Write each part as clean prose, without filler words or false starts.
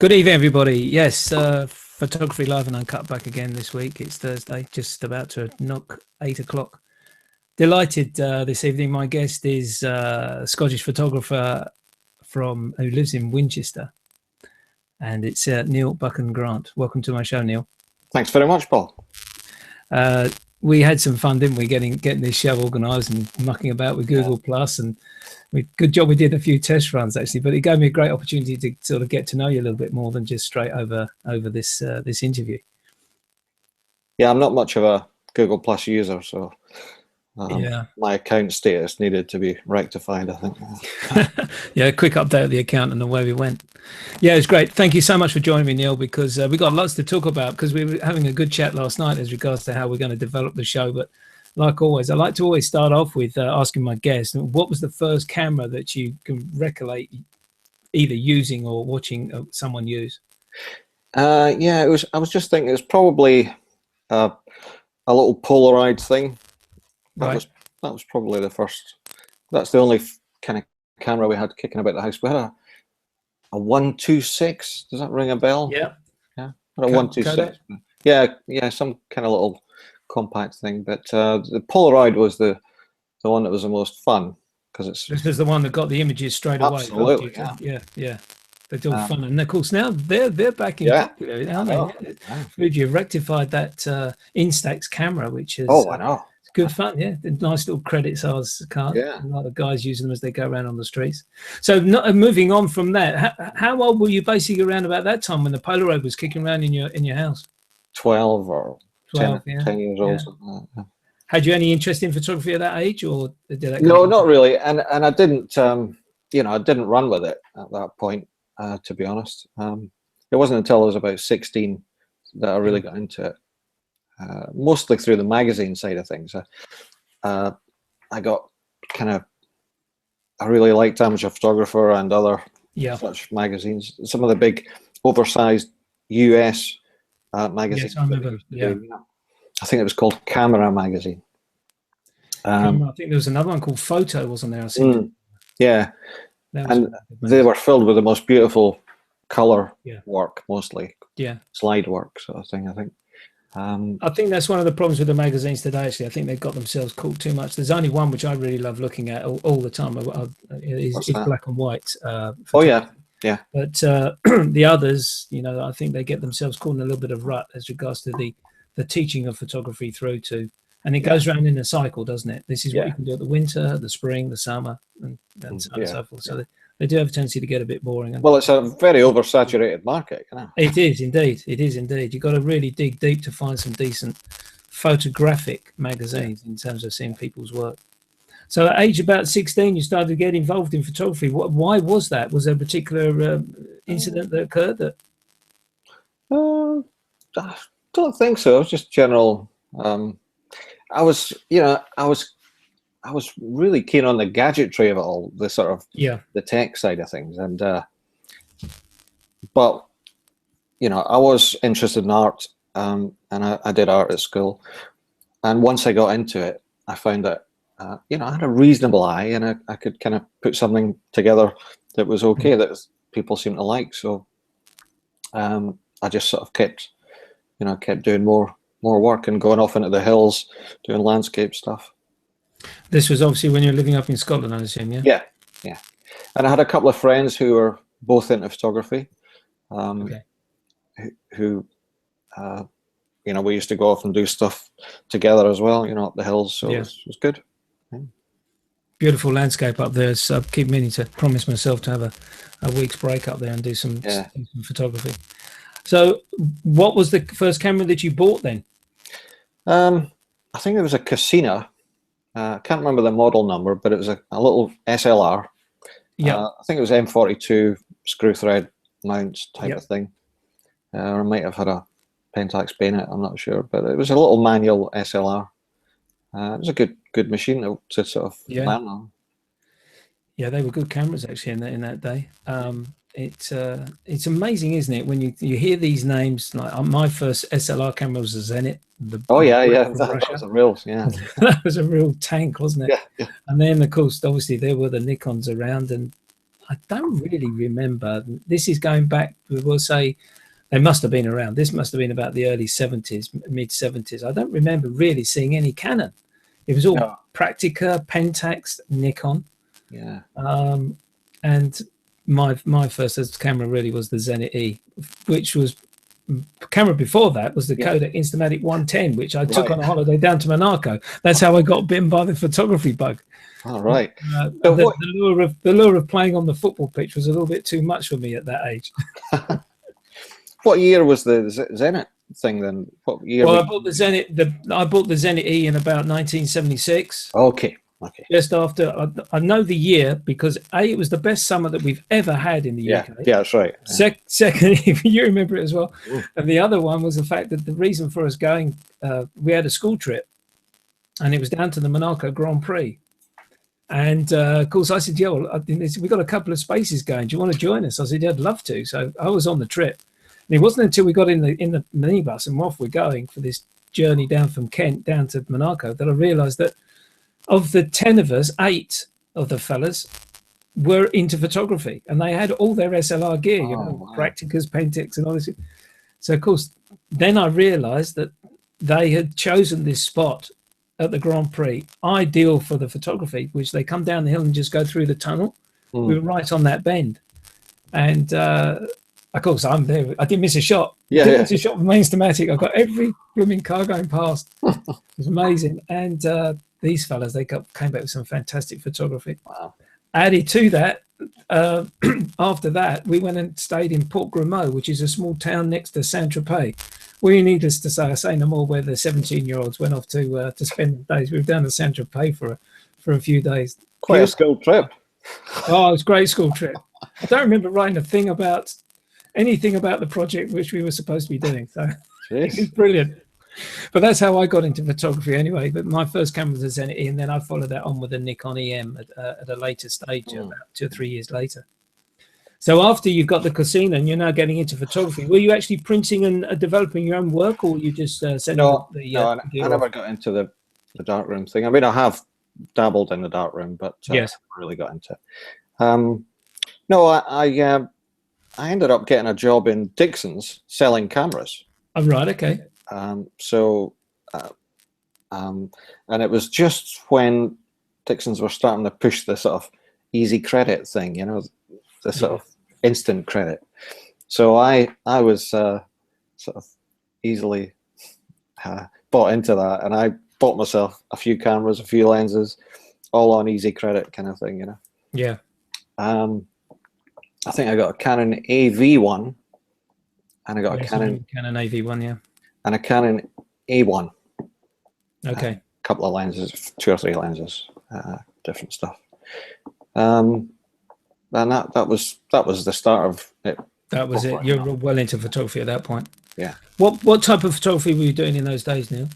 Good evening, everybody. Yes, Photography Live and Uncut back again this week. It's Thursday, just about to knock 8 o'clock. Delighted this evening. My guest is a Scottish photographer who lives in Winchester, and it's Neil Buchan-Grant. Welcome to my show, Neil. Thanks very much, Paul. We had some fun, didn't we, getting this show organised and mucking about with Google Plus, and good job we did a few test runs actually, but it gave me a great opportunity to sort of get to know you a little bit more than just straight over this interview. Yeah, I'm not much of a Google Plus user, so yeah, my account status needed to be rectified, I think. Yeah, a quick update of the account and away we went. Yeah, it's great. Thank you so much for joining me, Neil, because we got lots to talk about, because we were having a good chat last night as regards to how we're going to develop the show. But like always, I like to always start off with asking my guests, what was the first camera that you can recollect either using or watching someone use? Yeah, I was just thinking it was probably a little Polaroid thing. That was probably the first. That's the only kind of camera we had kicking about the house. We had a 126. Does that ring a bell? Yeah. Yeah. A 126. Yeah, some kind of little compact thing. But the Polaroid was the one that was the most fun, because this is the one that got the images straight away. Absolutely. Yeah. They're all fun, and of course now they're back in popular, aren't they? Fuji rectified that Instax camera, which is I know. Good fun, yeah. Nice little credits ours card. Yeah. A lot of guys using them as they go around on the streets. So, moving on from that, how old were you basically around about that time when the Polaroid was kicking around in your house? 12 or 12, 10 years old. Yeah. Had you any interest in photography at that age, or did that? No, not really. And I didn't, I didn't run with it at that point, to be honest. It wasn't until I was about 16 that I really got into it. Mostly through the magazine side of things. I got I really liked Amateur Photographer and other such magazines. Some of the big oversized US magazines. Yes, I remember. Yeah. I think it was called Camera magazine. I think there was another one called Photo, wasn't there? I see. Yeah, and they were filled with the most beautiful color work, mostly. Yeah, slide work sort of thing, I think. I think that's one of the problems with the magazines today. Actually, I think they've got themselves caught too much. There's only one which I really love looking at all the time. It's black and white. Yeah. But the others, I think they get themselves caught in a little bit of rut as regards to the teaching of photography through to, and it goes around in a cycle, doesn't it? This is what you can do at the winter, the spring, the summer, and so on and so forth. So they do have a tendency to get a bit boring. Well, it's a very oversaturated market. It is indeed. It is indeed. You've got to really dig deep to find some decent photographic magazines in terms of seeing people's work. So at age about 16, you started to get involved in photography. Why was that? Was there a particular incident that occurred? I don't think so. It was just general. I was really keen on the gadgetry of it all, the sort of the tech side of things, and but I was interested in art, and I did art at school, and once I got into it, I found that I had a reasonable eye, and I could kind of put something together that was okay, that people seemed to like. So I just sort of kept doing more work and going off into the hills, doing landscape stuff. This was obviously when you're living up in Scotland, I assume, yeah? Yeah. And I had a couple of friends who were both into photography, who we used to go off and do stuff together as well, up the hills, so it was good. Yeah. Beautiful landscape up there, so I keep meaning to promise myself to have a week's break up there and do some photography. So what was the first camera that you bought then? I think it was a Cassina. I can't remember the model number, but it was a little SLR. I think it was M42 screw thread mounts type of thing. Or I might have had a Pentax bayonet, I'm not sure, but it was a little manual SLR. It was a good machine to sort of learn on. Yeah, they were good cameras actually in that day. It's amazing, isn't it, when you hear these names? Like my first SLR camera was a Zenit. That was a real that was a real tank, wasn't it? Yeah. And then of course, obviously, there were the Nikons around, and I don't really remember. This is going back, we'll say, they must have been around. This must have been about the early 70s, mid 70s. I don't remember really seeing any Canon. It was all Praktica, Pentax, Nikon. Yeah. And my first camera really was the Zenit E, which was camera before that was the Kodak Instamatic 110, which I took on a holiday down to Monaco. That's how I got bitten by the photography bug. All right. The lure of playing on the football pitch was a little bit too much for me at that age. What year was the Zenit thing then? What year? Well, I bought the Zenit E in about 1976. Okay. Just after, I know the year because it was the best summer that we've ever had in the UK. Yeah, that's right. Second, if you remember it as well. And the other one was the fact that the reason for us going, we had a school trip, and it was down to the Monaco Grand Prix. And of course, I said, we've got a couple of spaces going. Do you want to join us? I said, yeah, I'd love to. So I was on the trip. And it wasn't until we got in the minibus and off we're going for this journey down from Kent down to Monaco that I realised that of the 10 of us, 8 of the fellas were into photography, and they had all their SLR gear, Prakticas, Pentax, and all this. So, of course, then I realised that they had chosen this spot at the Grand Prix, ideal for the photography, which they come down the hill and just go through the tunnel. We were right on that bend. And, of course, I'm there. I didn't miss a shot. Miss a shot with my Instamatic. I got every blooming car going past. It was amazing. And these fellas, they came back with some fantastic photography. Wow. Added to that, after that, we went and stayed in Port Grimaud, which is a small town next to Saint-Tropez. Well, needless to say, I say no more, where the 17-year-olds went off to spend the days. We were down to Saint-Tropez for a few days. Quite a school trip. Oh, it was a great school trip. I don't remember writing anything about the project which we were supposed to be doing. So it was brilliant. But that's how I got into photography anyway. But my first camera was a Zenit E, and then I followed that on with a Nikon EM at a later stage, about 2 or 3 years later. So after you've got the Cosina and you're now getting into photography, were you actually printing and developing your own work, or were you just sending No, I never got into the darkroom thing. I mean, I have dabbled in the darkroom, but I never really got into it. No, I ended up getting a job in Dixon's selling cameras. Oh, right, okay. And it was just when Dixon's were starting to push the sort of easy credit thing, the sort of instant credit. So I was sort of easily bought into that, and I bought myself a few cameras, a few lenses, all on easy credit kind of thing, Yeah. I think I got a Canon AV1, and I got a Canon AV1, yeah. And a Canon A1. Okay. A couple of lenses, 2 or 3 lenses, different stuff. And that was the start of it. That was it. You were well into photography at that point. Yeah. What type of photography were you doing in those days, Neil?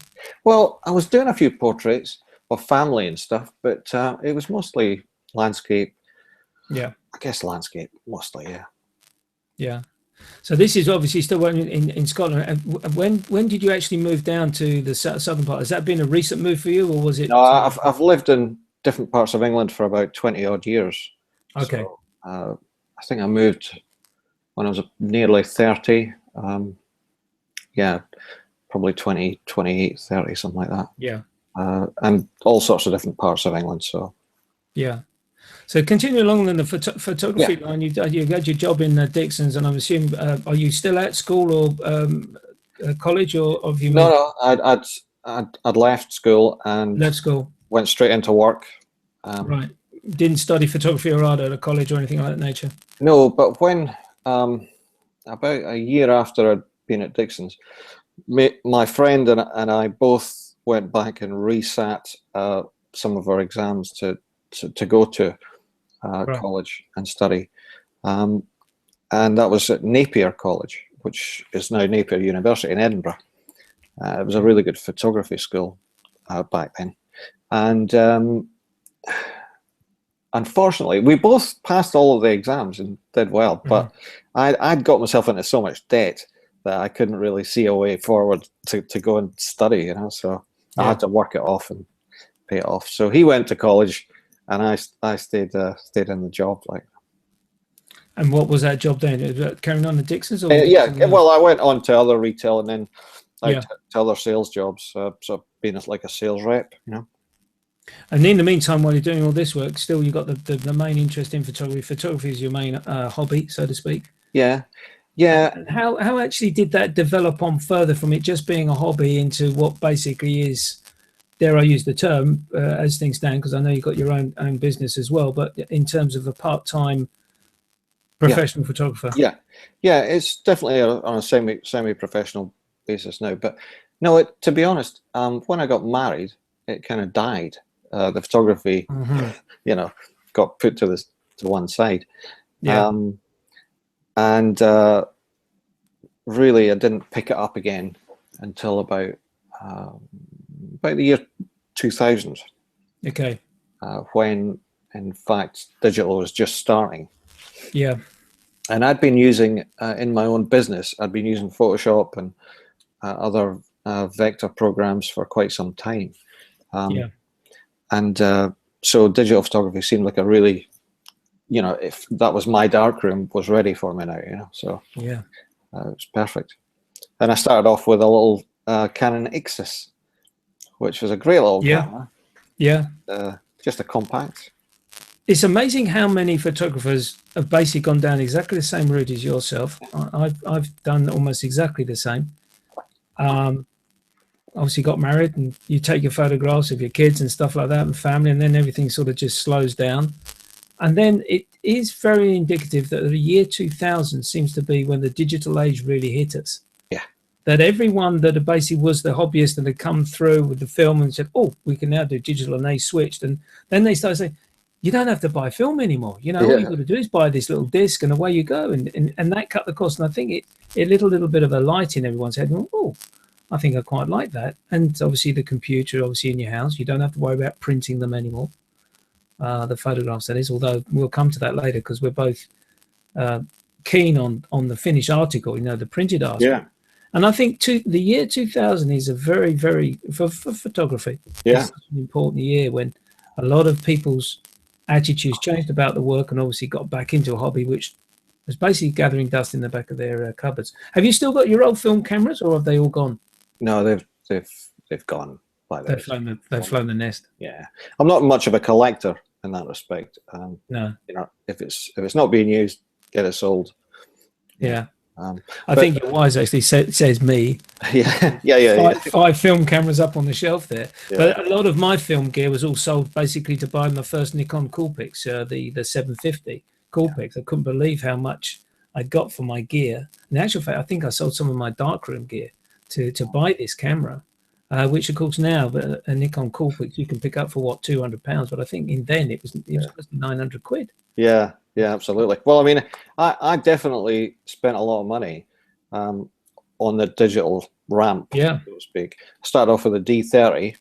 Well, I was doing a few portraits of family and stuff, but it was mostly landscape. Yeah. I guess landscape mostly. Yeah. Yeah. So this is obviously still working in Scotland. And when did you actually move down to the southern part? Has that been a recent move for you, or was it? No, I've lived in different parts of England for about 20 odd years. Okay. So, I think I moved when I was nearly 30. Yeah, probably 20, 28, 30, something like that. Yeah. And all sorts of different parts of England. So. Yeah. So continue along in the photography line. You got your job in Dixon's, and I'm assuming, are you still at school or college, or have you? No, I'd left school and went straight into work. Right. Didn't study photography or art at a college or anything like that nature? No, but when about a year after I'd been at Dixon's, my friend and I both went back and resat some of our exams to go to college and study, and that was at Napier College, which is now Napier University in Edinburgh. It was a really good photography school back then, and unfortunately we both passed all of the exams and did well, but I'd got myself into so much debt that I couldn't really see a way forward to go and study, so I had to work it off and pay it off. So he went to college, and I stayed in the job. And what was that job doing? Carrying on the Dixons? Or Yeah, well, I went on to other retail and then out Yeah. to other sales jobs. So being like a sales rep, you know. And in the meantime, while you're doing all this work, still you've got the main interest in photography. Photography is your main hobby, so to speak. Yeah, yeah. And how actually did that develop on further from it just being a hobby into what basically is, dare I use the term, as things stand, because I know you've got your own business as well, but in terms of a part-time professional photographer? Yeah, it's definitely on a semi-professional basis now. But no, to be honest, when I got married, it kind of died. The photography, you know, got put to one side. Yeah. And really, I didn't pick it up again until about the year 2000. Okay. When, in fact, digital was just starting. Yeah. And I'd been using, in my own business, I'd been using Photoshop and other vector programs for quite some time. And so digital photography seemed like a really, you know, if that was my darkroom, was ready for me now, you know. So yeah, it was perfect. And I started off with a little Canon Ixus, which was a great little camera. Yeah. Just a compact. It's amazing how many photographers have basically gone down exactly the same route as yourself. I've done almost exactly the same. Obviously got married and you take your photographs of your kids and stuff like that and family, and then everything sort of just slows down. And then it is very indicative that the year 2000 seems to be when the digital age really hit us. Yeah. That everyone that basically was the hobbyist and had come through with the film and said, oh, we can now do digital, and they switched. And then they started saying, you don't have to buy film anymore. You know, all you've got to do is buy this little disc and away you go. And that cut the cost. And I think it lit a little bit of a light in everyone's head. And, oh, I think I quite like that. And obviously the computer, obviously in your house, you don't have to worry about printing them anymore. The photographs, that is, although we'll come to that later because we're both keen on the finished article, you know, the printed article. Yeah. And I think the year 2000 is a very, very, for photography, it's such an important year when a lot of people's attitudes changed about the work and obviously got back into a hobby, which was basically gathering dust in the back of their cupboards. Have you still got your old film cameras, or have they all gone? No, they've gone. Like they've flown the nest. Yeah, I'm not much of a collector in that respect. No, you know, if it's not being used, get it sold. Yeah. I think your wise actually says me. Yeah. Five film cameras up on the shelf there. Yeah. But a lot of my film gear was all sold basically to buy my first Nikon Coolpix, the 750 Coolpix. I couldn't believe how much I got for my gear. In actual fact, I think I sold some of my darkroom gear to buy this camera, which of course now a Nikon Coolpix you can pick up for what, £200, but I think then it was 900 quid. Yeah, absolutely. Well, I mean, I definitely spent a lot of money on the digital ramp, so to speak. I started off with a D30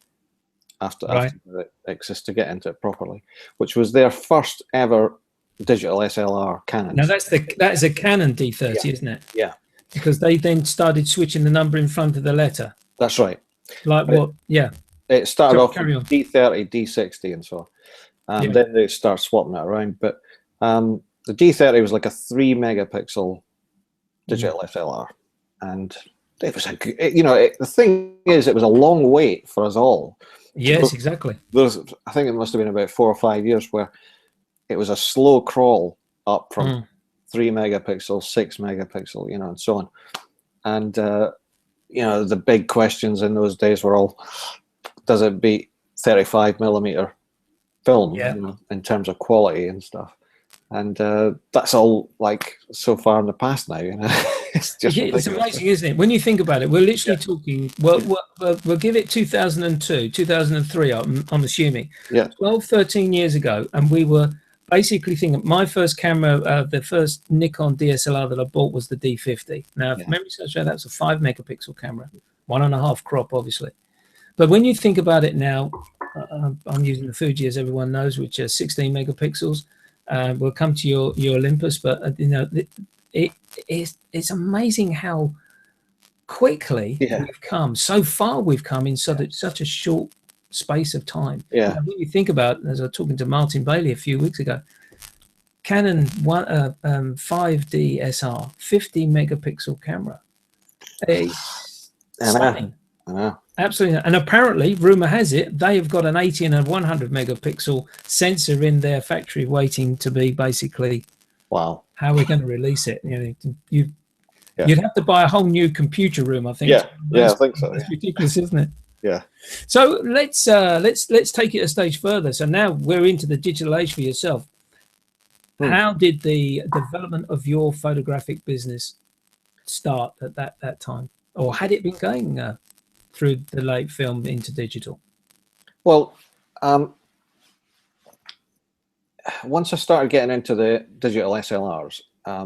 after the Ixus to get into it properly, which was their first ever digital SLR Canon. Now that is a Canon D30, isn't it? Yeah. Because they then started switching the number in front of the letter. That's right. Like what? Yeah. It started off with D30, D60, and so on. And then they start swapping it around. But the D30 was like a 3 megapixel digital SLR, and it was the thing is, it was a long wait for us all. Yes, exactly. I think it must have been about 4 or 5 years where it was a slow crawl up from 3 megapixel, 6 megapixel, and so on. And the big questions in those days were all, does it beat 35 millimeter film in terms of quality and stuff? And that's all like so far in the past now. It's just it's amazing, isn't it? When you think about it, we're literally talking. We'll give it 2002, 2003. I'm assuming. 12, 13 years ago, and we were basically thinking. My first camera, the first Nikon DSLR that I bought was the D50. Now, if memory serves right, that was a 5 megapixel camera, 1.5 crop, obviously. But when you think about it now, I'm using the Fuji, as everyone knows, which is 16 megapixels. We'll come to your Olympus, but it's amazing how quickly we've come. So far we've come in such a short space of time. Yeah. When you think about, as I was talking to Martin Bailey a few weeks ago, Canon 5D SR 50 megapixel camera. It's stunning. Absolutely. And apparently, rumor has it, they have got an 80 and a 100 megapixel sensor in their factory waiting to be basically, wow, how are we going to release it? You'd have to buy a whole new computer room, I think. Yeah, I think so. That's ridiculous, isn't it? Yeah. So let's take it a stage further. So now we're into the digital age for yourself. How did the development of your photographic business start at that time, or had it been going through the late film into digital? Well, once I started getting into the digital SLRs, I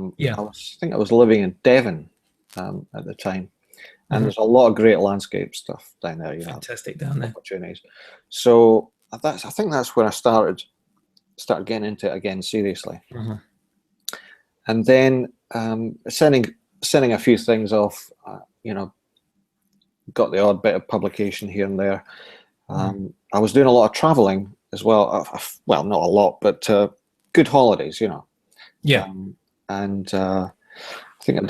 think I was living in Devon at the time, and there's a lot of great landscape stuff down there. Fantastic down there. Opportunities. So I think that's where I started getting into it again seriously. And then sending a few things off, got the odd bit of publication here and there. I was doing a lot of traveling as well. Well, not a lot, but good holidays, and I think I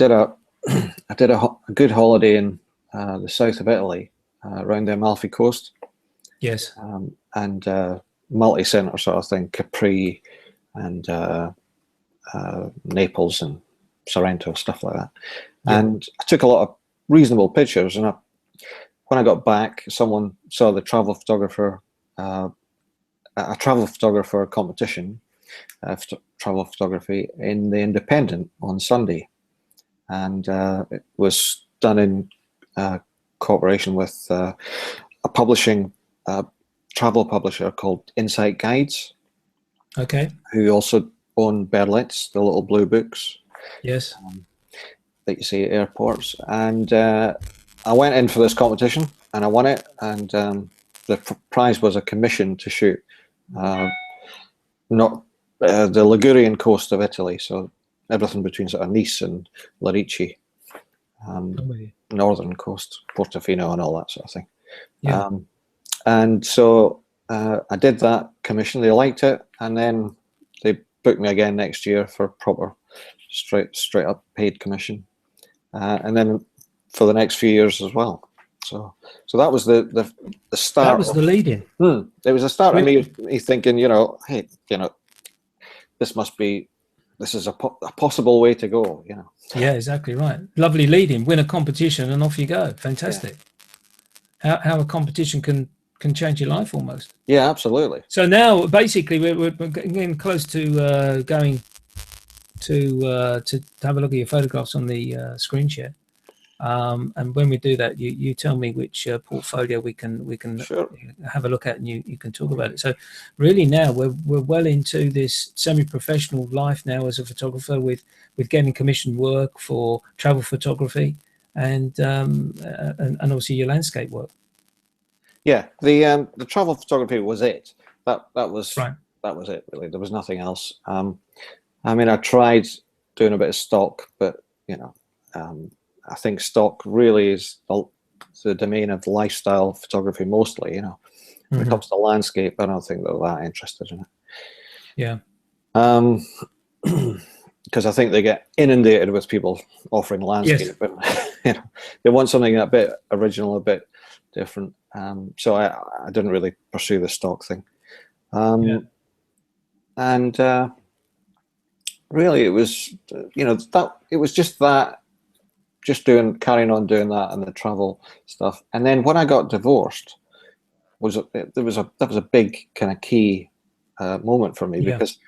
did a good holiday in the south of Italy, around the Amalfi Coast. Yes. And multi-center sort of thing, Capri and Naples and Sorrento, stuff like that. And I took a lot of reasonable pictures, and when I got back, someone saw the travel photographer, a travel photographer competition, travel photography in the Independent on Sunday, and it was done in cooperation with a publishing travel publisher called Insight Guides. Okay. Who also own Berlitz, the little blue books. Yes. That you see at airports. And I went in for this competition and I won it. And the prize was a commission to shoot not the Ligurian coast of Italy, so everything between sort of Nice and Lerici, northern coast, Portofino and all that sort of thing. Yeah. And so I did that commission. They liked it, and then they booked me again next year for proper straight up paid commission, and then for the next few years as well. So that was the start. That was the lead-in. It was the start of me thinking, hey, this is a possible way to go. Yeah, exactly right. Lovely lead-in. Win a competition and off you go. Fantastic. Yeah. How a competition can change your life almost. Yeah, absolutely. So now basically we're getting close to going to have a look at your photographs on the screen share. And when we do that, you tell me which portfolio we can sure. have a look at, and you can talk about it. So really now we're well into this semi-professional life now as a photographer, with getting commissioned work for travel photography and obviously your landscape work. Yeah, the travel photography was it. That was right. That was it really. There was nothing else. I mean, I tried doing a bit of stock, but I think stock really is the domain of lifestyle photography mostly. When it comes to landscape, I don't think they're that interested in it. Yeah. Because I think they get inundated with people offering landscape, but they want something a bit original, a bit different. So I didn't really pursue the stock thing. And really, it was it was just carrying on doing that and the travel stuff. And then when I got divorced, that was a big kind of key moment for me, because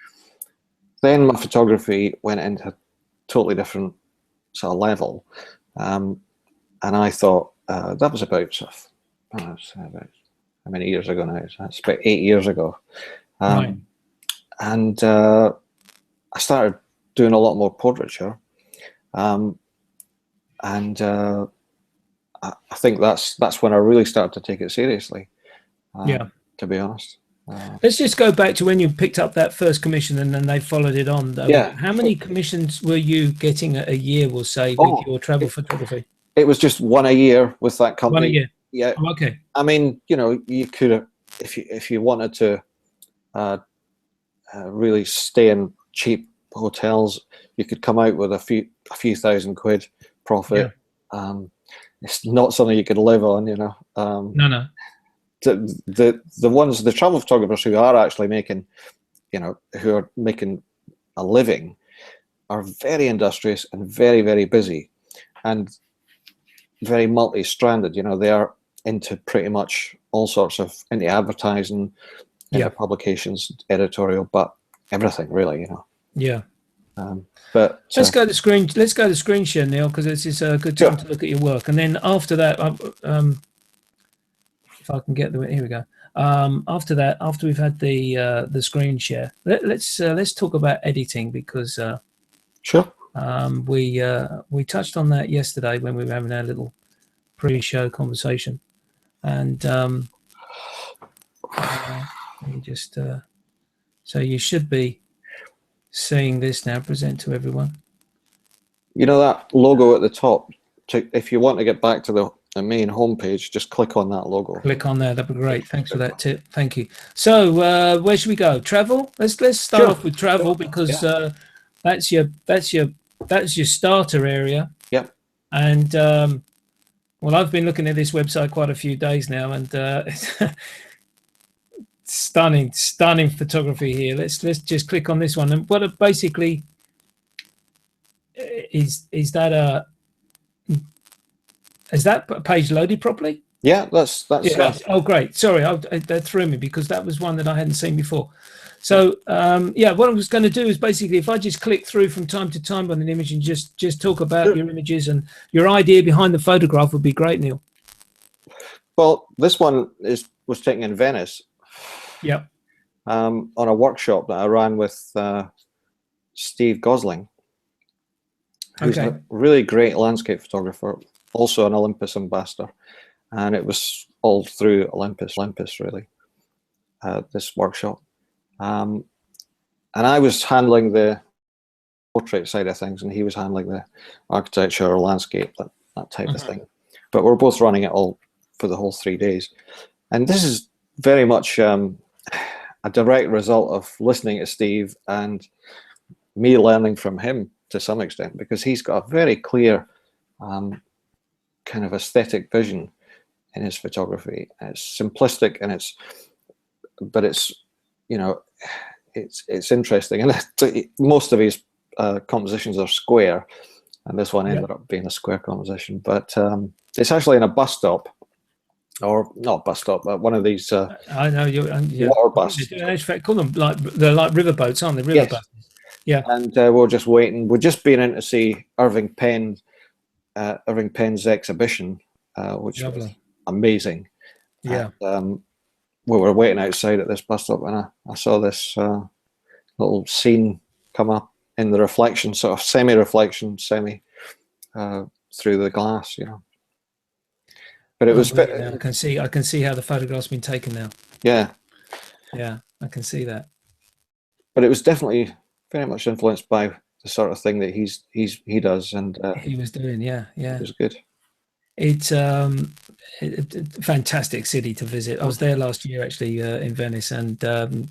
then my photography went into a totally different sort of level, and I thought that was about how many years ago now? It's about 8 years ago. Right. And I started doing a lot more portraiture. And I think that's when I really started to take it seriously. To be honest. Let's just go back to when you picked up that first commission and then they followed it on. How many commissions were you getting a year, we'll say, with your travel photography? It was just one a year with that company. 1 a year. Yeah. Oh, okay. I mean, you could have, if you wanted to really stay in cheap hotels. You could come out with a few thousand quid profit. Yeah. It's not something you could live on, you know. No. The travel photographers who are actually making, you know, who are making a living, are very industrious and very, very busy, and very multi-stranded. You know, they are into pretty much all sorts of, into advertising, into publications, editorial, but everything really, you know. Yeah. But let's go to screen. Let's go to screen share, Neil, because this is a good time to look at your work. And then after that, if I can get the here we go. After that, after we've had the screen share, let's talk about editing, because sure. We touched on that yesterday when we were having our little pre-show conversation, and let me just so you should be seeing this now. Present to everyone. You know that logo at the top? If you want to get back to the main homepage, just click on that logo. Click on there. That'd be great. Thanks for that tip. Thank you. So where should we go? Travel. Let's start off with travel, because that's your starter area. Yep. And well, I've been looking at this website quite a few days now, and stunning photography here. Let's just click on this one. And what basically is that page loaded properly? Yeah, that's oh, great. Sorry, that threw me, because that was one that I hadn't seen before. So what I was going to do is basically, if I just click through from time to time on an image and just talk about your images and your idea behind the photograph, would be great, Neil. Well, this one was taken in Venice. Yep. On a workshop that I ran with Steve Gosling, who's a really great landscape photographer, also an Olympus ambassador, and it was all through Olympus really, this workshop. And I was handling the portrait side of things, and he was handling the architecture or landscape, that type of thing. But we're both running it all for the whole 3 days. And this is very much a direct result of listening to Steve and me learning from him to some extent, because he's got a very clear kind of aesthetic vision in his photography. And it's simplistic, and but it's, you know, it's interesting. And most of his compositions are square, and this one ended up being a square composition. But it's actually in a bus stop, or not bus stop, but one of these I know water buses. In fact, call them they're like riverboats, aren't they? River buses. Yeah. And we're just waiting. We've just been in to see Irving Penn's exhibition, which was amazing. Yeah. And, we were waiting outside at this bus stop, and I saw this little scene come up in the reflection, sort of semi-reflection, through the glass, you know. But it was. I can see how the photograph's been taken now. Yeah. Yeah, I can see that. But it was definitely very much influenced by the sort of thing that he does, and he was doing. Yeah. It was good. It's a fantastic city to visit. I was there last year, actually, in Venice, and didn't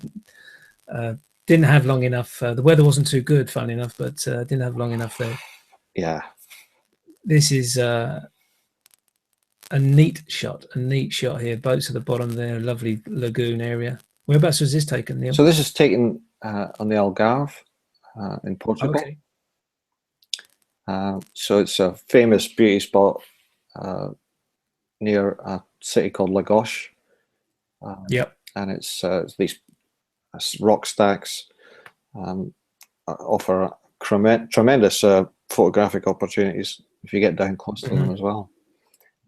have long enough. The weather wasn't too good, funny enough, but didn't have long enough there. Yeah. This is a neat shot here. Boats at the bottom there, lovely lagoon area. Whereabouts was this taken, Neil? So this is taken on the Algarve in Portugal. Okay. So it's a famous beauty spot near a city called Lagos. Yep. And it's these rock stacks offer tremendous photographic opportunities if you get down close to them as well.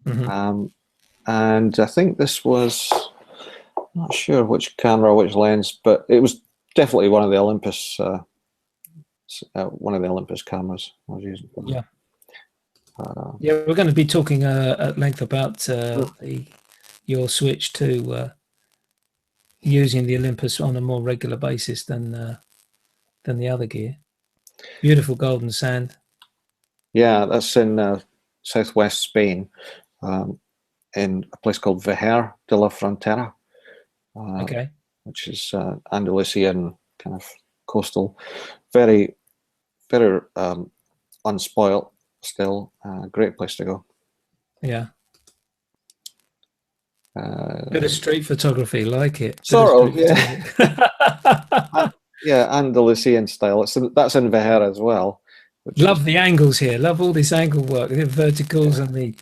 And I think this was, not sure which camera, which lens, but it was definitely one of the Olympus cameras I was using. Yeah. We're going to be talking at length about your switch to using the Olympus on a more regular basis than the other gear. Beautiful golden sand. Yeah, that's in southwest Spain, in a place called Vejer de la Frontera, which is Andalusian kind of coastal, very very unspoilt still. Great place to go. Yeah. Bit of street photography, like it. Sort of, yeah. Yeah, Andalusian style. That's in Vejer as well. Love the angles here. Love all this angle work, the verticals and the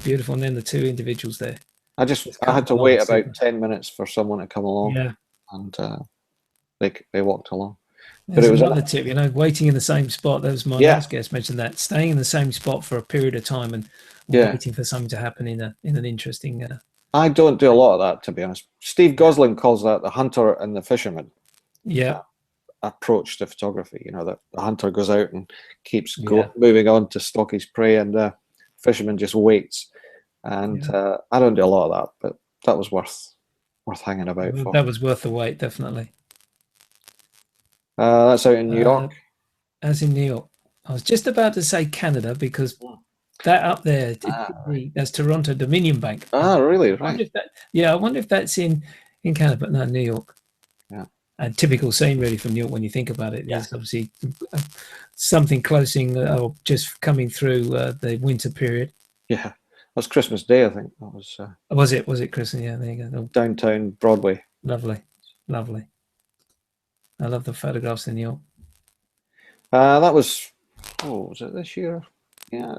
beautiful, and then the two individuals there. I had to wait about 10 minutes for someone to come along. Yeah, and they walked along. There's another tip, you know, waiting in the same spot. That was my last guest mentioned that, staying in the same spot for a period of time and waiting for something to happen in an interesting. I don't do a lot of that, to be honest. Steve Gosling calls that the hunter and the fisherman. Yeah. Approach to photography. You know, that the hunter goes out and keeps moving on to stalk his prey, and the fisherman just waits. And I don't do a lot of that, but that was worth hanging about for. That was worth the wait, definitely. That's out in New York. As in New York. I was just about to say Canada, because that up there, that's Toronto Dominion Bank. Ah, really? Right. I wonder if that's in Canada, but no, New York. Yeah. A typical scene really from New York when you think about it. There's obviously something closing or just coming through the winter period. Yeah, that was Christmas Day, I think. That was. Was it Christmas? Yeah, there you go. Downtown Broadway. Lovely. I love the photographs in New York. That was. Oh, was it this year? Yeah,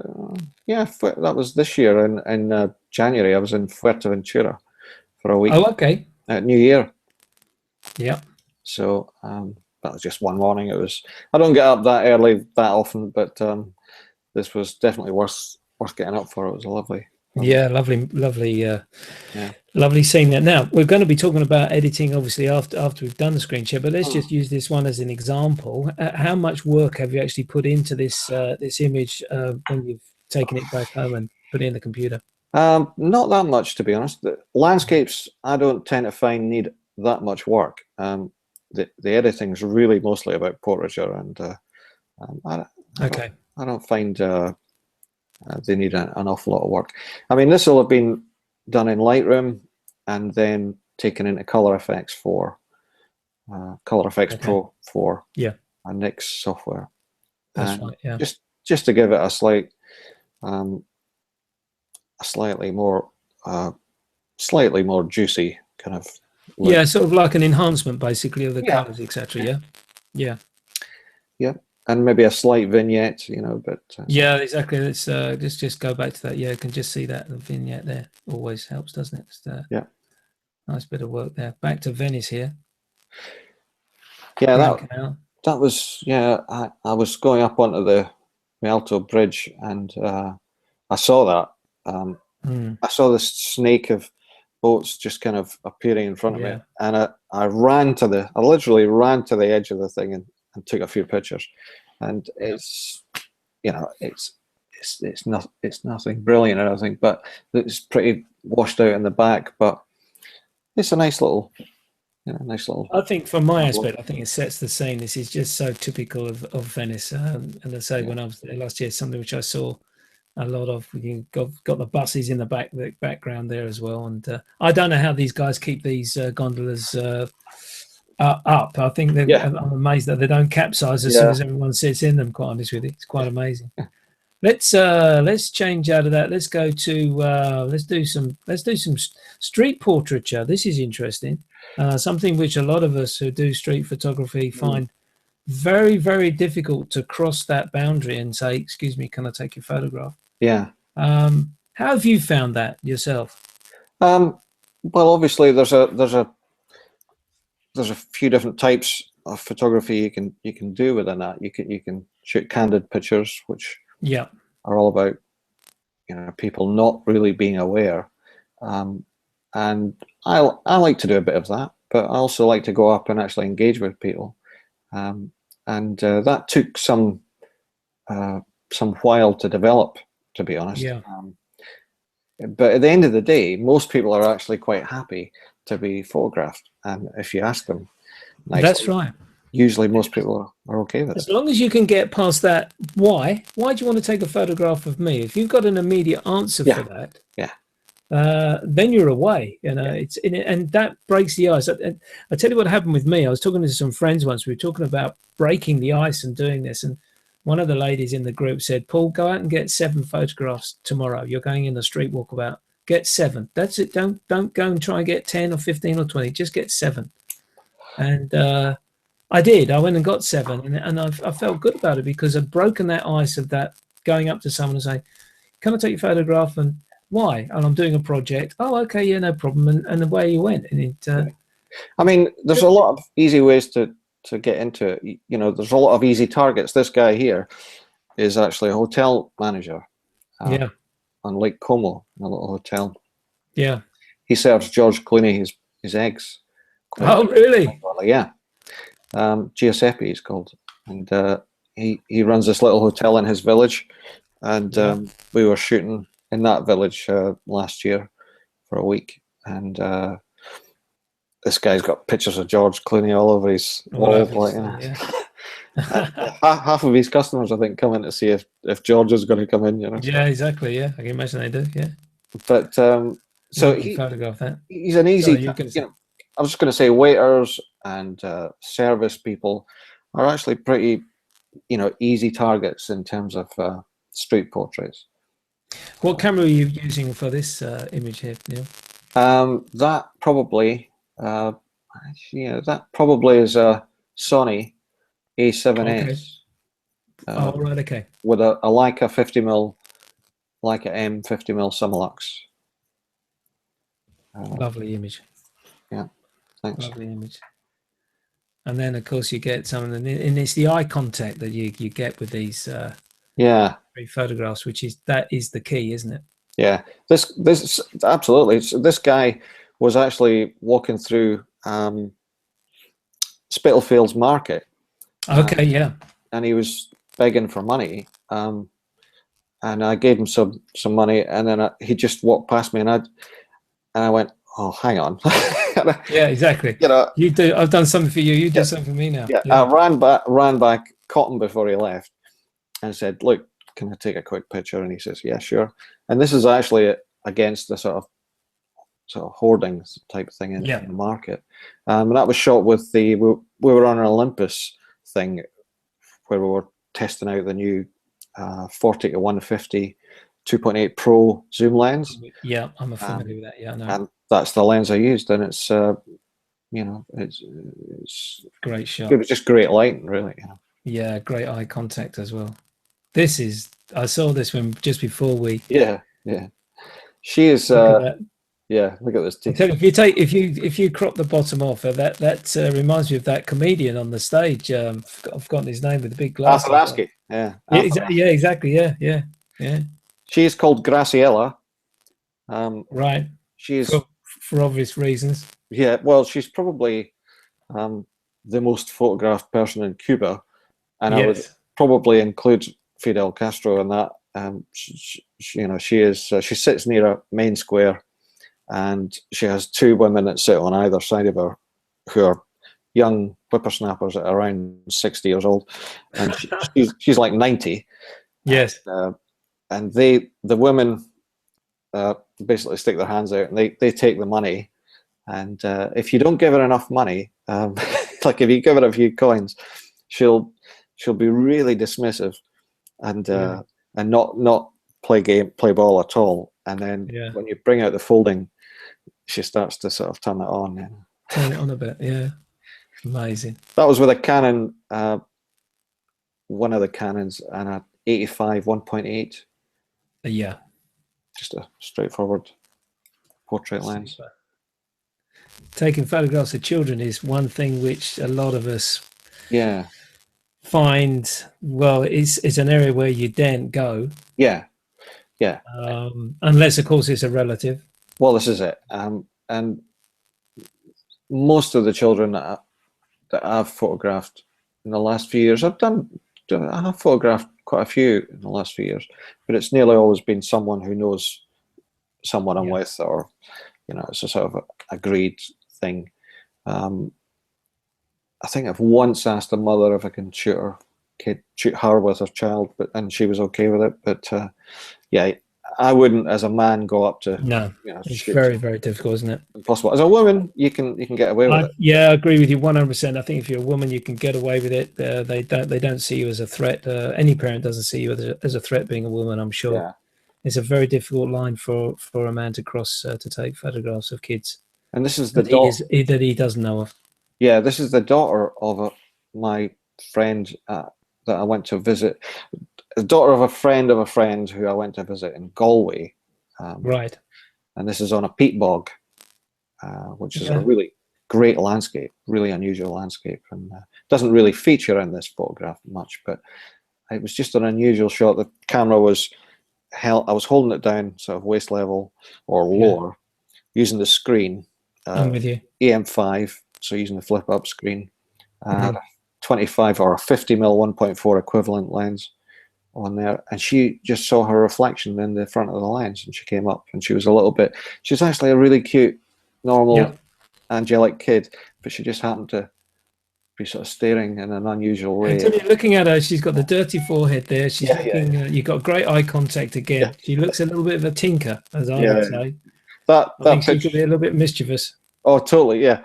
that was this year in January. I was in Fuerteventura for a week. Oh, okay. At New Year. Yeah. So that was just one morning. I don't get up that early that often, but this was definitely worth getting up for. It was a lovely. Lovely scene there. Now we're going to be talking about editing, obviously, after we've done the screen share. But let's just use this one as an example. How much work have you actually put into this this image when you've taken it back home and put it in the computer? Not that much, to be honest. The landscapes I don't tend to find need that much work. The editing is really mostly about portraiture, and I don't find they need an awful lot of work. I mean, this will have been done in Lightroom and then taken into Color Effects Pro for Nik's software. That's right. Yeah. Just to give it a slightly more juicy kind of look. Yeah, sort of like an enhancement, basically, of the colors, etc. Yeah. And maybe a slight vignette, you know, but yeah, exactly. Let's just go back to that. Yeah, you can just see that the vignette there always helps, doesn't it? Just, nice bit of work there. Back to Venice here. Yeah, that was I was going up onto the Rialto Bridge, and I saw that. I saw this snake of boats just kind of appearing in front of me, and I literally ran to the edge of the thing and took a few pictures. And it's nothing brilliant or anything, but it's pretty washed out in the back. But it's a nice little. I think from my aspect, I think it sets the scene. This is just so typical of Venice. And I say, when I was there last year, something which I saw a lot of. You got the buses in the background there as well. And I don't know how these guys keep these gondolas up. I think I'm amazed that they don't capsize as soon as everyone sits in them. Quite honest with you, it's quite amazing. Let's change out of that. Let's go to let's do some street portraiture. This is interesting. Something which a lot of us who do street photography find very, very difficult to cross that boundary and say, "Excuse me, can I take your photograph?" Yeah. How have you found that yourself? Well, obviously, there's a few different types of photography you can do within that. You can shoot candid pictures, which are all about people not really being aware, and I like to do a bit of that, but I also like to go up and actually engage with people, and that took some while to develop, to be honest. But at the end of the day, most people are actually quite happy to be photographed, and if you ask them nicely, that's right, usually most people are okay with it. As long as you can get past that, why do you want to take a photograph of me? If you've got an immediate answer for that, then you're away. And that breaks the ice. I tell you what happened with me. I was talking to some friends once. We were talking about breaking the ice and doing this, and one of the ladies in the group said, Paul, go out and get 7 photographs tomorrow. You're going in the street walkabout. Get 7. That's it. Don't go and try and get 10 or 15 or 20. Just get 7. And I did. I went and got 7, and I felt good about it because I'd broken that ice of that going up to someone and saying, can I take your photograph? And why? And I'm doing a project. Oh, okay, yeah, no problem. And away you went. And it. I mean, there's a lot of easy ways to get into it. You know, there's a lot of easy targets. This guy here is actually a hotel manager. Yeah. On Lake Como, in a little hotel. Yeah. He serves George Clooney his eggs. Oh, really? Yeah. Giuseppe he's called, and he runs this little hotel in his village, and we were shooting in that village last year for a week, and this guy's got pictures of George Clooney all over his wall. Like, half of his customers, I think, come in to see if George is going to come in. You know. Yeah, exactly. Yeah, I can imagine they do. Yeah. But so he photograph that. He's an easy. You know, I was just going to say waiters and service people are actually pretty, you know, easy targets in terms of street portraits. What camera are you using for this image here, Neil? That probably, that probably is a Sony A7S. Okay. Oh, right, okay. With a Leica 50mm, Leica M 50mm Summilux. Lovely image. Yeah, thanks. Lovely image. And then, of course, you get some, and it's the eye contact that you get with these photographs, which is the key, isn't it? Yeah, this absolutely. This guy was actually walking through Spitalfields Market. Okay, yeah. And he was begging for money, and I gave him some money, and then he just walked past me, and I went, oh, hang on. Yeah, exactly. You know, you do. I've done something for you. You do something for me now. Yeah, I ran back, caught him before he left, and said, "Look, can I take a quick picture?" And he says, "Yeah, sure." And this is actually against the sort of hoarding type thing in the market. And that was shot with we were on an Olympus thing where we were testing out the new 40 to 150 2.8 Pro zoom lens. Yeah, I'm familiar with that. Yeah, I know. And that's the lens I used, and it's you know, it's great shot. It was just great lighting, really. You know. Yeah, great eye contact as well. I saw this one just before we. Yeah. She is. Yeah, look at this teeth. If you crop the bottom off, that reminds me of that comedian on the stage. I've forgotten his name with the big glasses. Athabasky. Yeah. Yeah, exactly. Yeah. She is called Graciela. Right. She is for obvious reasons. Yeah. Well, she's probably the most photographed person in Cuba, and I would probably include Fidel Castro in that. She sits near a main square, and she has 2 women that sit on either side of her, who are young whippersnappers at around 60 years old, and she's like 90. Yes. And the women basically stick their hands out, and they take the money, and if you don't give her enough money, like if you give her a few coins, she'll be really dismissive, and not play ball at all. And then when you bring out the folding, she starts to sort of turn it on. Yeah. Turn it on a bit, yeah. Amazing. That was with a Canon, one of the Canons, and a 85 1.8. Yeah. Just a straightforward portrait lens. Taking photographs of children is one thing which a lot of us find, well, it's an area where you daren't go. Yeah. Unless, of course, it's a relative. Well, this is it. And most of the children that I've photographed in the last few years, I have photographed quite a few in the last few years, but it's nearly always been someone who knows someone I'm with, or, you know, it's a sort of agreed thing. I think I've once asked a mother if I can shoot her with her child, and she was okay with it. But I wouldn't, as a man, go up to, No, you know, it's shoot. very, very difficult, isn't it? Impossible. As a woman, you can get away with it. Yeah, I agree with you 100%. I think if you're a woman, you can get away with it. They don't see you as a threat. Any parent doesn't see you as a threat being a woman, I'm sure. Yeah. It's a very difficult line for a man to cross to take photographs of kids. And this is the that he doesn't know of. Yeah, this is the daughter of my friend that I went to visit. The daughter of a friend who I went to visit in Galway. Right. And this is on a peat bog, which is a really great landscape, really unusual landscape, and doesn't really feature in this photograph much, but it was just an unusual shot. The camera was held, I was holding it down sort of waist level or lower, using the screen. I'm with you. EM5, so using the flip up screen. 25 or a 50mm 1.4 equivalent lens on there, and she just saw her reflection in the front of the lens, and she came up, and she was she's actually a really cute, normal, angelic kid, but she just happened to be sort of staring in an unusual way. You're looking at her, she's got the dirty forehead there. She's looking. You've got great eye contact again. Yeah. She looks a little bit of a tinker, as I would say. I think she could be a little bit mischievous. Oh, totally, yeah.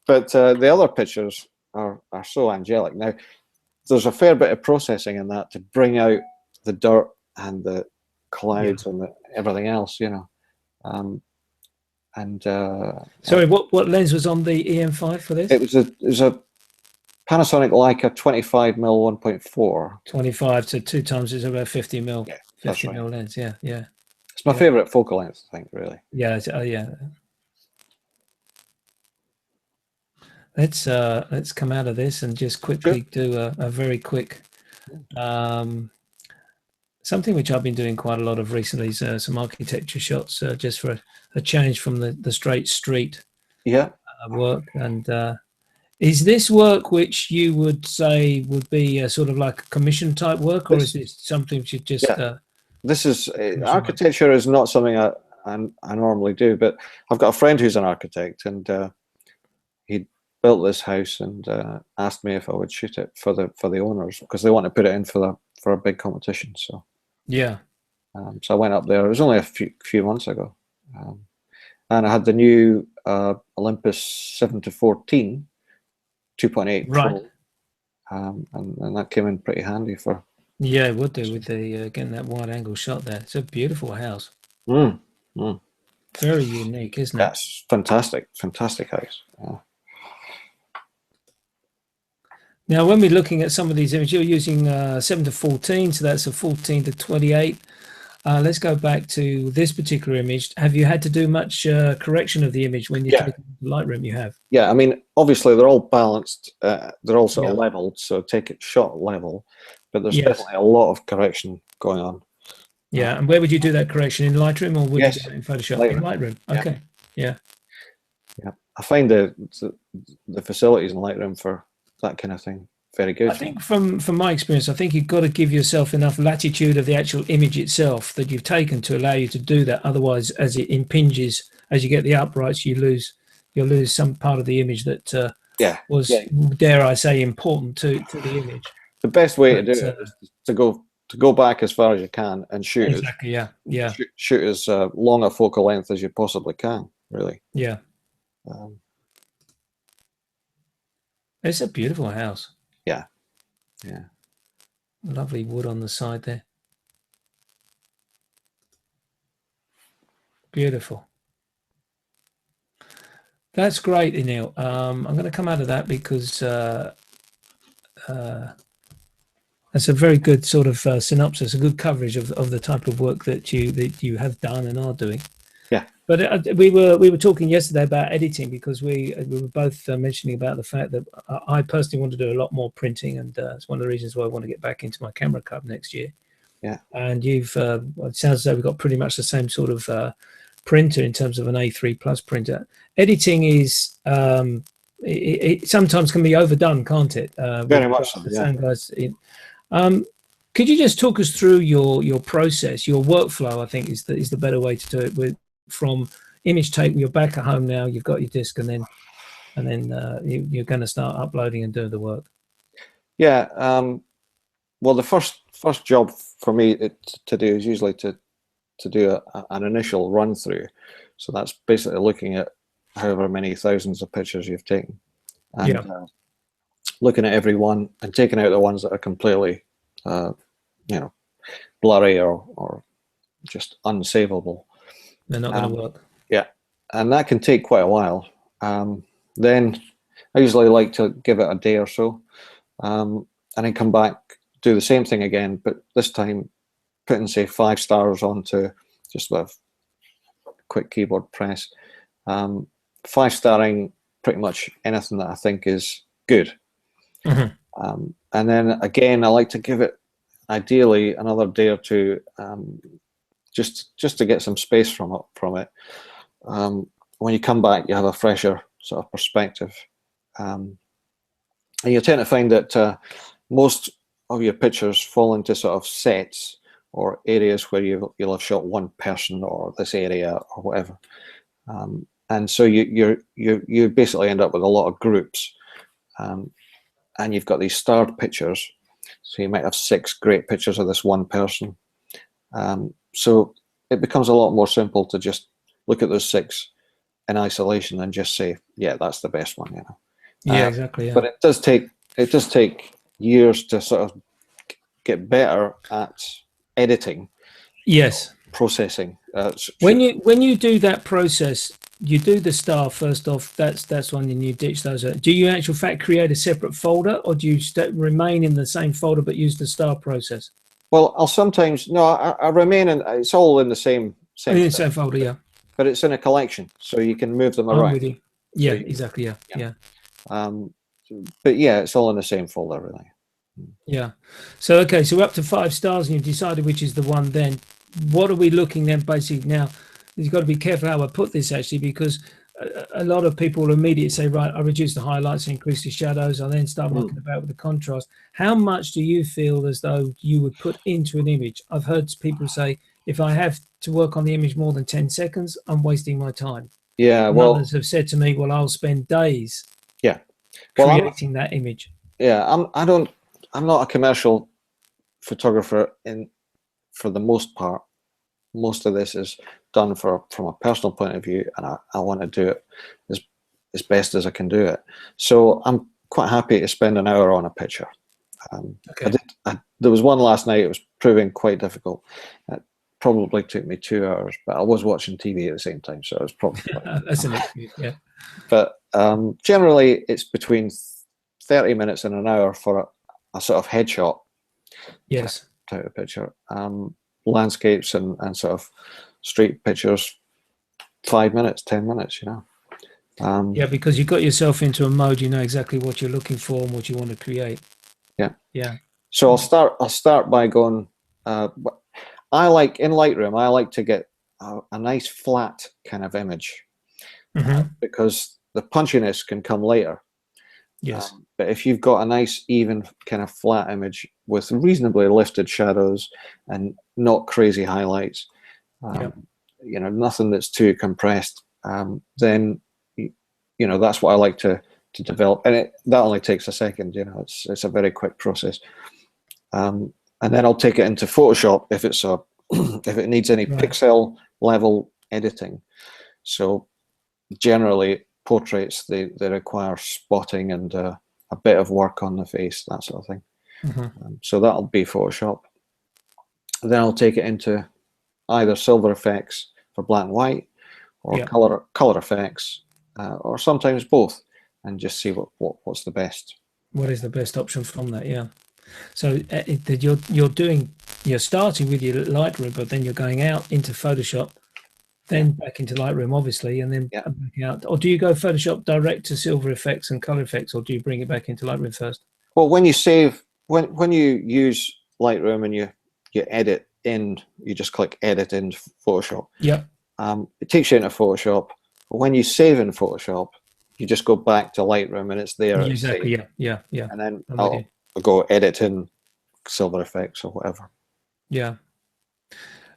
But the other pictures are so angelic. Now, there's a fair bit of processing in that to bring out the dirt and the clouds and everything else, you know. Sorry, what lens was on the EM5 for this? It was a Panasonic Leica 25mm 1.4. 25 to 2 times is about 50mm. Yeah, 50mm lens. Yeah. It's my favorite focal length, I think, really. Yeah. Let's come out of this and just quickly do a very quick something which I've been doing quite a lot of recently is some architecture shots, just for a change from the straight street work. And is this work which you would say would be sort of like a commission type work, or is this something which you just this is architecture is not something I normally do, but I've got a friend who's an architect, and he built this house and asked me if I would shoot it for the owners, because they want to put it in for a big competition. So so I went up there. It was only a few months ago, and I had the new Olympus 7-14 2.8 right, and that came in pretty handy for. Yeah, it would do with the getting that wide angle shot there. It's a beautiful house. Very unique, isn't it? That's fantastic house. Yeah. Now, when we're looking at some of these images, you're using 7-14, so that's a 14-28. Let's go back to this particular image. Have you had to do much correction of the image when you're taking Lightroom? You have. Yeah, I mean, obviously they're all balanced. They're all sort of leveled, so take it shot level. But there's definitely a lot of correction going on. Yeah, and where would you do that correction? In Lightroom, or would you do it in Photoshop? Lightroom. In Lightroom. Okay. Yeah. I find the facilities in Lightroom for that kind of thing very good. I think from my experience, I think you've got to give yourself enough latitude of the actual image itself that you've taken to allow you to do that. Otherwise, as it impinges, as you get the uprights, you'll lose some part of the image that was, dare I say, important to the image. The best way to do it is to go back as far as you can and shoot exactly. Shoot as long a focal length as you possibly can. Really. Yeah. It's a beautiful house. Yeah. Lovely wood on the side there. Beautiful. That's great, Neil. I'm going to come out of that because that's a very good sort of synopsis, a good coverage of the type of work that you have done and are doing. Yeah. But we were talking yesterday about editing, because we were both mentioning about the fact that I personally want to do a lot more printing, and it's one of the reasons why I want to get back into my camera club next year. Yeah. And you've it sounds as though we've got pretty much the same sort of printer in terms of an A3 Plus printer. Editing is it sometimes can be overdone, can't it? Very much so. Yeah. Guys, could you just talk us through your process, your workflow? I think is the better way to do it. From image take, you're back at home now, you've got your disc, and then you're going to start uploading and doing the work. Yeah. Well, the first job for me to do is usually to to do an initial run through. So that's basically looking at however many thousands of pictures you've taken, and looking at every one and taking out the ones that are completely, blurry or just unsavable. They're not going to work. Yeah, and that can take quite a while. Then I usually like to give it a day or so, and then come back, do the same thing again, but this time putting, say, 5 stars onto just with a quick keyboard press. 5-starring pretty much anything that I think is good. And then again, I like to give it ideally another day or two, just to get some space from it. When you come back, you have a fresher sort of perspective, and you tend to find that most of your pictures fall into sort of sets or areas where you'll have shot one person or this area or whatever, and so you basically end up with a lot of groups, and you've got these starred pictures. So you might have 6 great pictures of this one person. So it becomes a lot more simple to just look at those 6 in isolation and just say, yeah, that's the best one, Yeah, exactly. Yeah. But it does take years to sort of get better at editing. Yes. Processing. When you do that process, you do the star first off. That's one, and you ditch those. Do you actual fact create a separate folder, or do you remain in the same folder but use the star process? Well, I'll sometimes I remain in. It's all in the same same folder, yeah. But it's in a collection, so you can move them around. With you. Yeah, so exactly. Yeah. But yeah, it's all in the same folder, really. Yeah. So okay, so we're up to 5 stars, and you've decided which is the one. Then what are we looking then? Basically, now you've got to be careful how I put this actually, because a lot of people will immediately say, right, I reduce the highlights, increase the shadows, I then start mucking about with the contrast. How much do you feel as though you would put into an image? I've heard people say, if I have to work on the image more than 10 seconds, I'm wasting my time. Yeah, well, others have said to me, well, I'll spend days creating that image. Yeah, I'm not a commercial photographer for the most part. Most of this is done from a personal point of view, and I want to do it as best as I can do it. So I'm quite happy to spend an hour on a picture. There was one last night. It was proving quite difficult. It probably took me 2 hours, but I was watching TV at the same time, so it was probably that's an excuse, yeah. But generally, it's between 30 minutes and an hour for a sort of headshot. Yes. Type of picture. Landscapes and sort of street pictures, 5 minutes, 10 minutes, yeah, because you got yourself into a mode, you know exactly what you're looking for and what you want to create. Yeah. So I'll start by going. I like in Lightroom. I like to get a nice flat kind of image, because the punchiness can come later. Yes. But if you've got a nice, even kind of flat image with reasonably lifted shadows and not crazy highlights, nothing that's too compressed, then that's what I like to develop, and that only takes a second. It's a very quick process, and then I'll take it into Photoshop if if it needs any pixel level editing. So generally, portraits they require spotting and a bit of work on the face, that sort of thing. So that'll be Photoshop. Then I'll take it into either silver effects for black and white, or color effects, or sometimes both, and just see what's the best. What is the best option from that? Yeah. So you're starting with your Lightroom, but then you're going out into Photoshop, then back into Lightroom, obviously, and then back out. Or do you go Photoshop direct to silver effects and color effects, or do you bring it back into Lightroom first? Well, when you save, when you use Lightroom and you edit in, you just click edit in Photoshop. Yeah. It takes you into Photoshop. But when you save in Photoshop, you just go back to Lightroom and it's there. Exactly. Yeah. And then I'll go edit in silver effects or whatever. Yeah.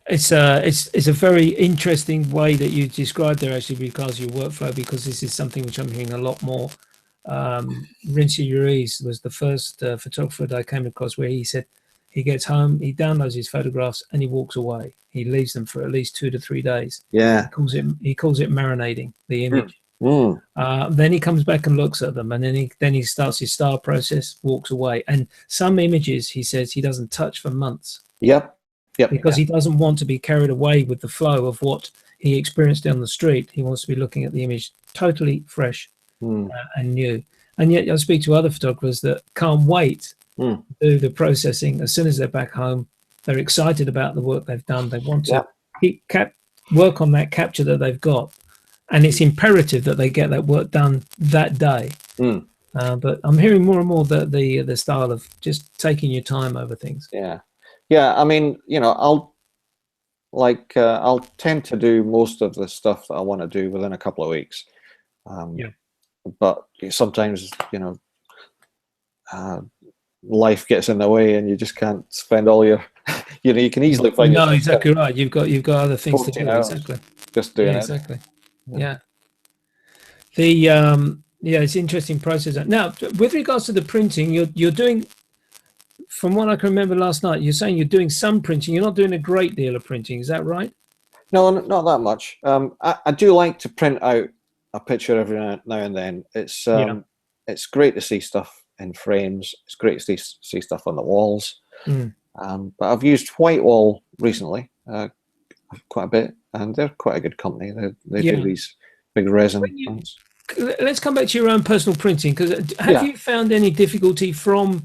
It's a very interesting way that you described there, actually, because your workflow, because this is something which I'm hearing a lot more. Rinci Ruiz was the first photographer that I came across where he said He gets home, he downloads his photographs, and he walks away. He leaves them for at least 2 to 3 days. Yeah. He calls it marinating the image. Mm. Then he comes back and looks at them, and then he starts his style process, walks away. And some images, he says, he doesn't touch for months. Yep. Because he doesn't want to be carried away with the flow of what he experienced down the street. He wants to be looking at the image totally fresh and new. And yet I speak to other photographers that can't wait to do the processing. As soon as they're back home, they're excited about the work they've done. They want to work on that capture that they've got. And it's imperative that they get that work done that day. But I'm hearing more and more that the style of just taking your time over things. Yeah, I mean, you know, I'll tend to do most of the stuff that I want to do within a couple of weeks. But sometimes, you know, life gets in the way, and you just can't spend all your, you know, you can easily find. No, exactly right. You've got other things to do. Exactly. Just doing it. Exactly. Yeah. It's an interesting process. Now, with regards to the printing, you're doing. From what I can remember last night, you're saying you're doing some printing. You're not doing a great deal of printing. Is that right? No, not that much. I do like to print out a picture every now and then. It's great to see stuff in frames. It's great to see stuff on the walls. But I've used Whitewall recently, quite a bit, and they're quite a good company. They do these big resin prints. Let's come back to your own personal printing, because have you found any difficulty from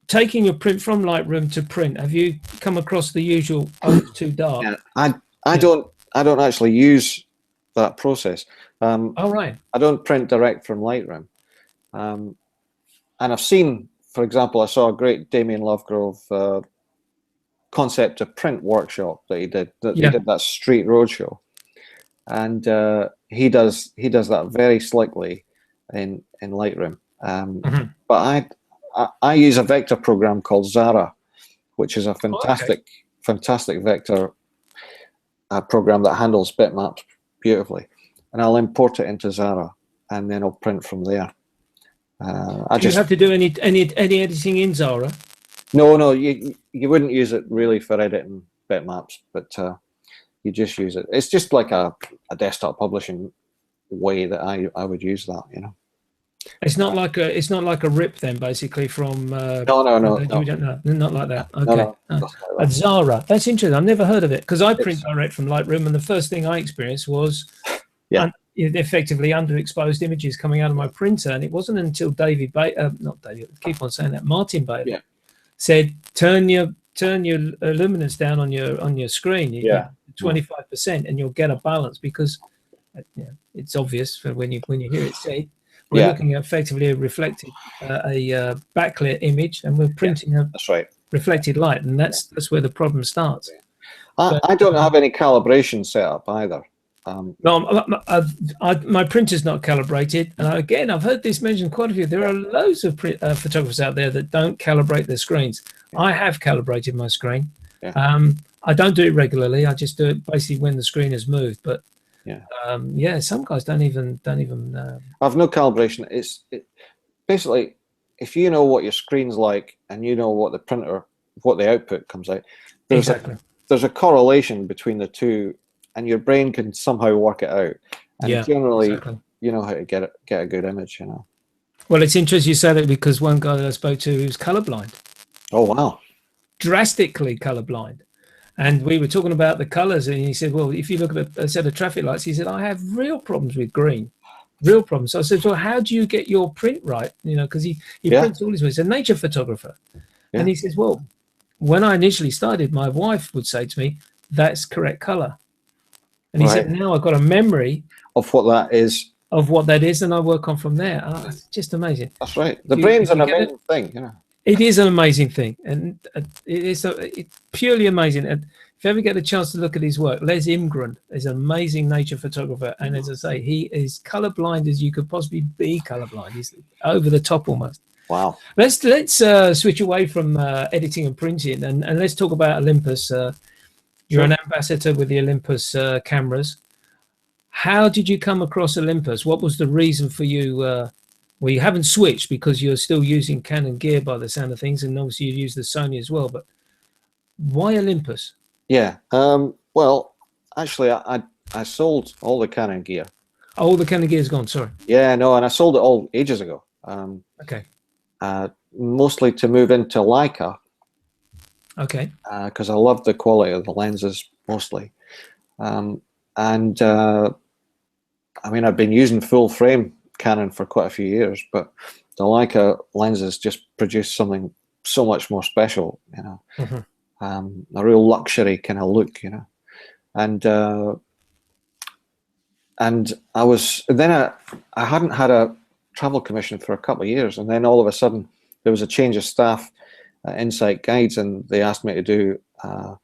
taking your print from Lightroom to print? Have you come across the usual, oh, it's too dark? I don't actually use that process. Right. I don't print direct from Lightroom. And I've seen, for example, I saw a great Damien Lovegrove concept to print workshop that he did. He did that street roadshow, and he does that very slickly in Lightroom. But I use a vector program called Zara, which is a fantastic vector program that handles bitmaps beautifully, and I'll import it into Zara, and then I'll print from there. Do you have to do any editing in Zara? No, you wouldn't use it really for editing bitmaps, but you just use it. It's just like a desktop publishing way that I would use that, you know. It's not like a rip then, basically, from no, not like that. Okay. No. Zara, that's interesting. I've never heard of it, because I print direct from Lightroom, and the first thing I experienced was effectively underexposed images coming out of my printer. And it wasn't until Martin Bailey said, turn your luminance down on your screen, 25%, and you'll get a balance, because it's obvious for when you hear it said. We're looking at effectively a reflected, a backlit image, and we're printing a reflected light, and that's where the problem starts. I don't have any calibration set up either. No, my printer's not calibrated, and again, I've heard this mentioned quite a few. There are loads of photographers out there that don't calibrate their screens. I have calibrated my screen. I don't do it regularly. I just do it basically when the screen has moved, but. Some guys don't even. I've no calibration. It's basically, if you know what your screen's like and you know what the output comes out, there's a correlation between the two, and your brain can somehow work it out. And generally, you know how to get a good image. You know. Well, it's interesting you say that, because one guy that I spoke to who's colorblind. Oh wow! Drastically colorblind. And we were talking about the colors, and he said, well, if you look at a set of traffic lights, he said, I have real problems with green, real problems. So I said, well, how do you get your print right? You know, because he prints all his work. He's a nature photographer. And he says, well, when I initially started, my wife would say to me, that's correct color. And he said, now I've got a memory of what that is. And I work on from there. Oh, it's just amazing. That's right. The brain's an amazing thing, you know. It is an amazing thing, and it's purely amazing. And if you ever get a chance to look at his work, Les Imgren is an amazing nature photographer, and as I say, he is colorblind as you could possibly be colorblind. He's over the top almost. Wow. Let's switch away from editing and printing, and let's talk about Olympus. You're an ambassador with the Olympus cameras. How did you come across Olympus? What was the reason for you Well, you haven't switched because you're still using Canon gear by the sound of things, and obviously you use the Sony as well. But why Olympus? Yeah. Well, actually, I sold all the Canon gear. Oh, the Canon gear's gone. Sorry. Yeah, no, and I sold it all ages ago. Okay. Mostly to move into Leica. Okay. Because I love the quality of the lenses mostly. And I mean, I've been using full frame Canon for quite a few years, but the Leica lenses just produce something so much more special, you know. A real luxury kind of look, you know. And I was then I hadn't had a travel commission for a couple of years, and then all of a sudden there was a change of staff at Insight Guides, and they asked me to do a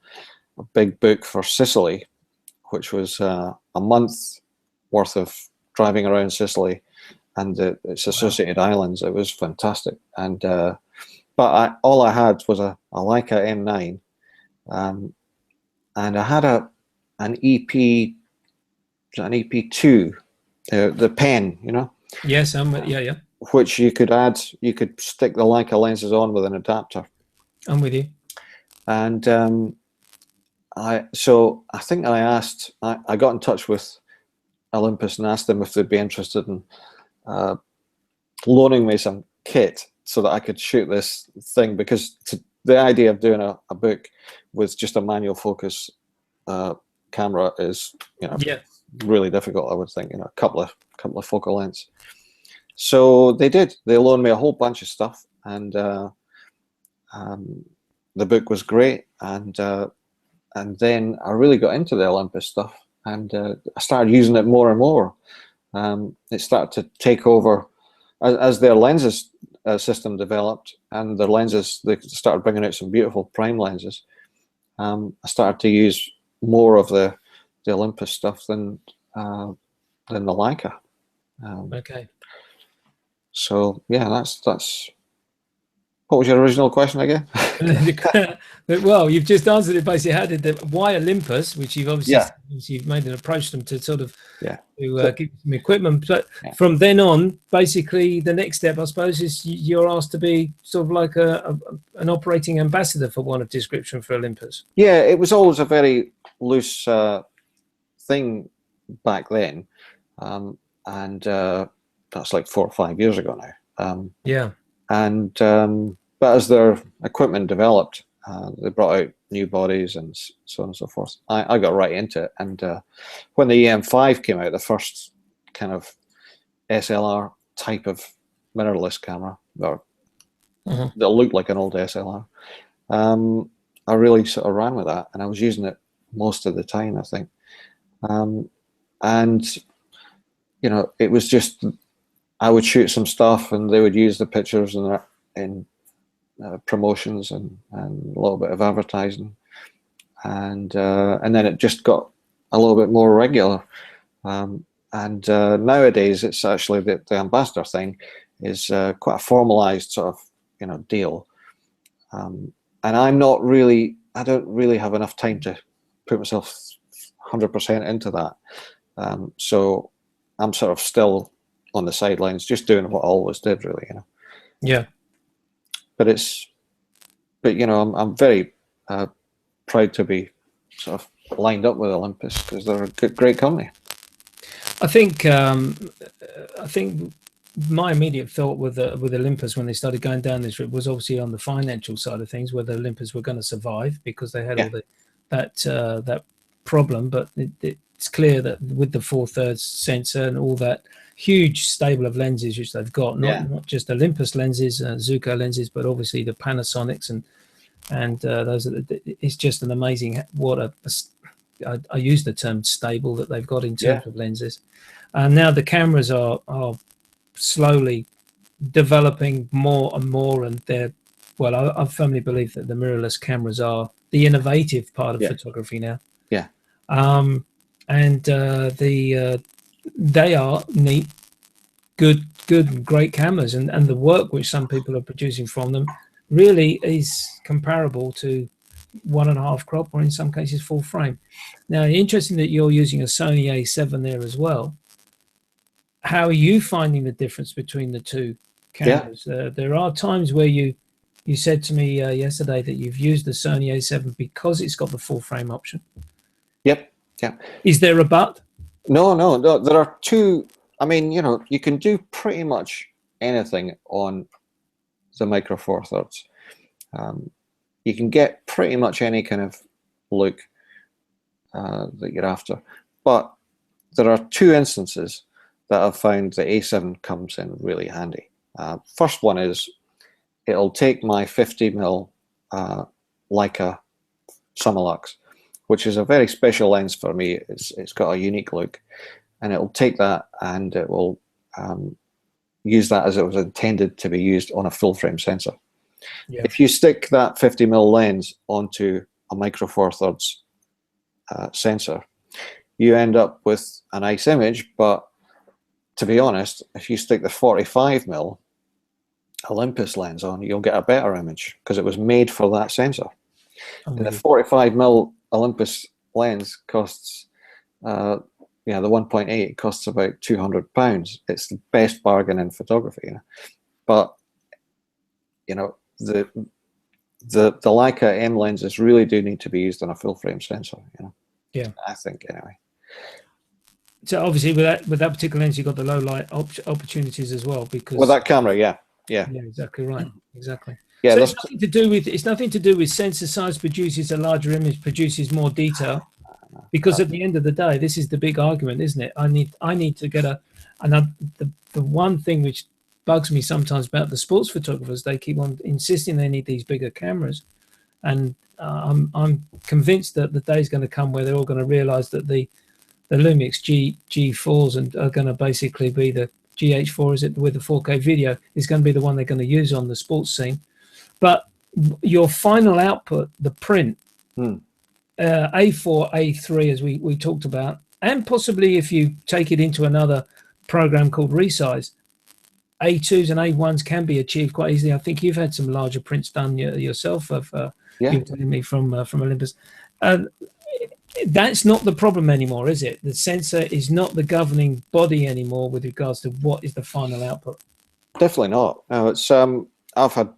big book for Sicily, which was a month worth of driving around Sicily and its associated islands. It was fantastic. And but all I had was a Leica M9, and I had an EP2, the pen, you know. Yes, yeah. Which you could add, you could stick the Leica lenses on with an adapter. I'm with you. And I think I got in touch with Olympus and asked them if they'd be interested in loaning me some kit so that I could shoot this thing, because the idea of doing a book with just a manual focus camera is, you know, really difficult, I would think, you know, a couple of focal lengths. So they did. They loaned me a whole bunch of stuff, and the book was great. And then I really got into the Olympus stuff, and I started using it more and more. It started to take over as their lenses system developed, and their lenses, they started bringing out some beautiful prime lenses. I started to use more of the Olympus stuff than the Leica. Okay. So yeah, that's. What was your original question again? Well, you've just answered it basically. How did why Olympus, which you've obviously you've made an approach to them to sort of to give some equipment, but from then on, basically the next step, I suppose, is you're asked to be sort of like an operating ambassador, for want of description, for Olympus. Yeah, it was always a very loose thing back then, and that's like 4 or 5 years ago now. And but as their equipment developed, they brought out new bodies and so on and so forth. I got right into it, and when the EM5 came out, the first kind of SLR type of mirrorless camera, or that looked like an old SLR, I really sort of ran with that, and I was using it most of the time, I think. And you know, it was just, I would shoot some stuff, and they would use the pictures in promotions and a little bit of advertising, and then it just got a little bit more regular. And nowadays, it's actually the ambassador thing is quite a formalized sort of, you know, deal. And I don't really have enough time to put myself 100% into that. So I'm sort of still on the sidelines, just doing what I always did, really, you know. Yeah. But you know, I'm very proud to be sort of lined up with Olympus, because they're a great company. I think my immediate thought with Olympus when they started going down this route was obviously on the financial side of things, whether Olympus were going to survive, because they had all that problem. But it's clear that with the 4/3 sensor and all that huge stable of lenses which they've got, not just Olympus lenses, Zuiko lenses, but obviously the Panasonics and those it's just an amazing I use the term stable that they've got in terms of lenses. And now the cameras are slowly developing more and more, and I firmly believe that the mirrorless cameras are the innovative part of photography now. And they are neat, good, great cameras, and the work which some people are producing from them really is comparable to 1.5 crop, or in some cases full frame. Now, interesting that you're using a Sony A7 there as well. how are you finding the difference between the two cameras? There are times where you said to me yesterday that you've used the Sony A7 because it's got the full frame option. Yep. Yeah. Is there a but? No, no, no. There are two. I mean, you can do pretty much anything on the Micro Four Thirds. You can get pretty much any kind of look that you're after. But there are two instances that I've found the A7 comes in really handy. First one is it'll take my 50mm Leica Summilux, which is a very special lens for me. It's got a unique look, and it'll take that and it will use that as it was intended to be used on a full frame sensor. Yeah. If you stick that 50mm lens onto a Micro Four Thirds sensor, you end up with a nice image, but to be honest, if you stick the 45mm Olympus lens on, you'll get a better image because it was made for that sensor. And the 45mm Olympus lens costs, the 1.8 costs about £200. It's the best bargain in photography, but the Leica M lenses really do need to be used on a full frame sensor. Yeah, I think anyway. So obviously with that particular lens, you've got the low light opportunities as well, because with that camera, yeah, exactly right, exactly. Yeah, so it's nothing to do with sensor size produces a larger image, produces more detail, because at the end of the day, this is the big argument, isn't it? I need to get the one thing which bugs me sometimes about the sports photographers, they keep on insisting they need these bigger cameras, and I'm convinced that the day is going to come where they're all going to realize that the Lumix G4s and are going to basically be the GH4, is it, with the 4K video, is going to be the one they're going to use on the sports scene. But your final output, the print, A4, A3, as we talked about, and possibly if you take it into another program called Resize, A2s and A1s can be achieved quite easily. I think you've had some larger prints done yourself, you're telling me, from Olympus. That's not the problem anymore, is it? The sensor is not the governing body anymore with regards to what is the final output. Definitely not. No, it's I've had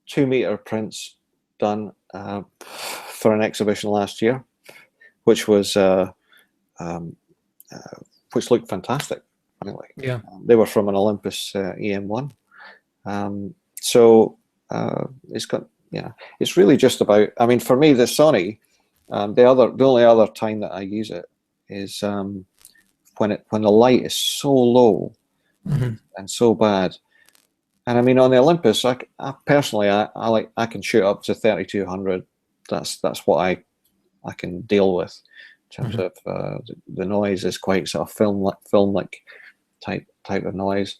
2-meter prints done for an exhibition last year, which was which looked fantastic. Anyway, yeah, they were from an Olympus EM1. So it's got, it's really just about. I mean, for me, the Sony. The only other time that I use it is when the light is so low and so bad. And I mean, on the Olympus, I personally can shoot up to 3200. That's what I can deal with in terms of the noise is quite sort of film-like type of noise.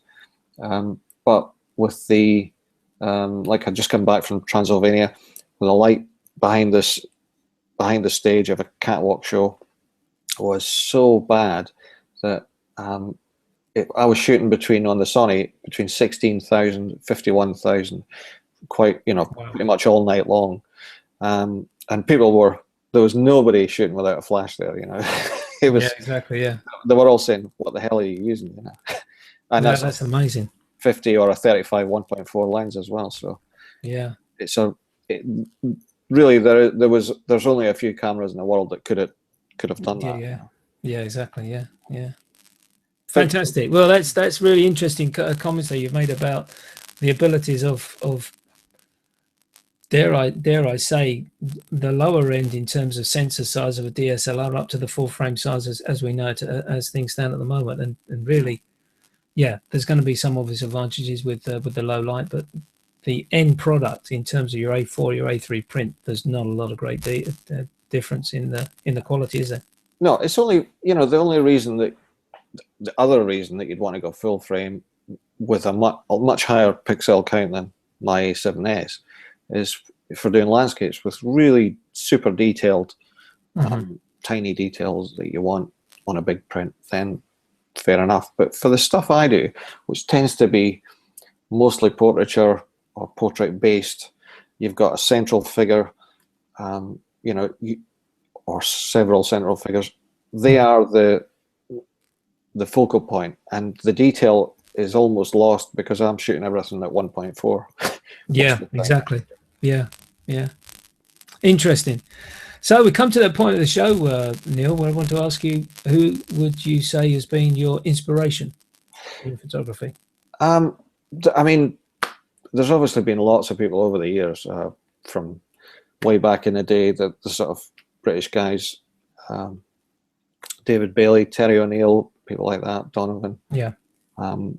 But with the like I just come back from Transylvania, with the light behind the stage of a catwalk show was so bad that I was shooting on the Sony between 16,000, 51,000, quite, wow, pretty much all night long. And there was nobody shooting without a flash there, It was, exactly, yeah. They were all saying, what the hell are you using, And that's amazing. 50 or a 35 1.4 lens as well. So yeah, really, there's only a few cameras in the world that could have done that. Yeah, exactly. Yeah. Fantastic. Well, that's really interesting comments that you've made about the abilities of dare I say the lower end in terms of sensor size of a DSLR up to the full frame size as we know it as things stand at the moment, and really, there's going to be some obvious advantages with the low light, but the end product in terms of your A4, your A3 print, there's not a lot of great difference in the quality, is there? No, it's only, the only reason the other reason that you'd want to go full frame with a much higher pixel count than my A7S is for doing landscapes with really super detailed, tiny details that you want on a big print, then fair enough. But for the stuff I do, which tends to be mostly portraiture or portrait based, you've got a central figure, or several central figures. They are the the focal point, and the detail is almost lost because I'm shooting everything at 1.4. Yeah, exactly. Yeah, yeah. Interesting. So we come to that point of the show, Neil, where I want to ask you, who would you say has been your inspiration in photography? I mean, there's obviously been lots of people over the years, from way back in the day, the sort of British guys, David Bailey, Terry O'Neill, people like that, Donovan. Yeah. And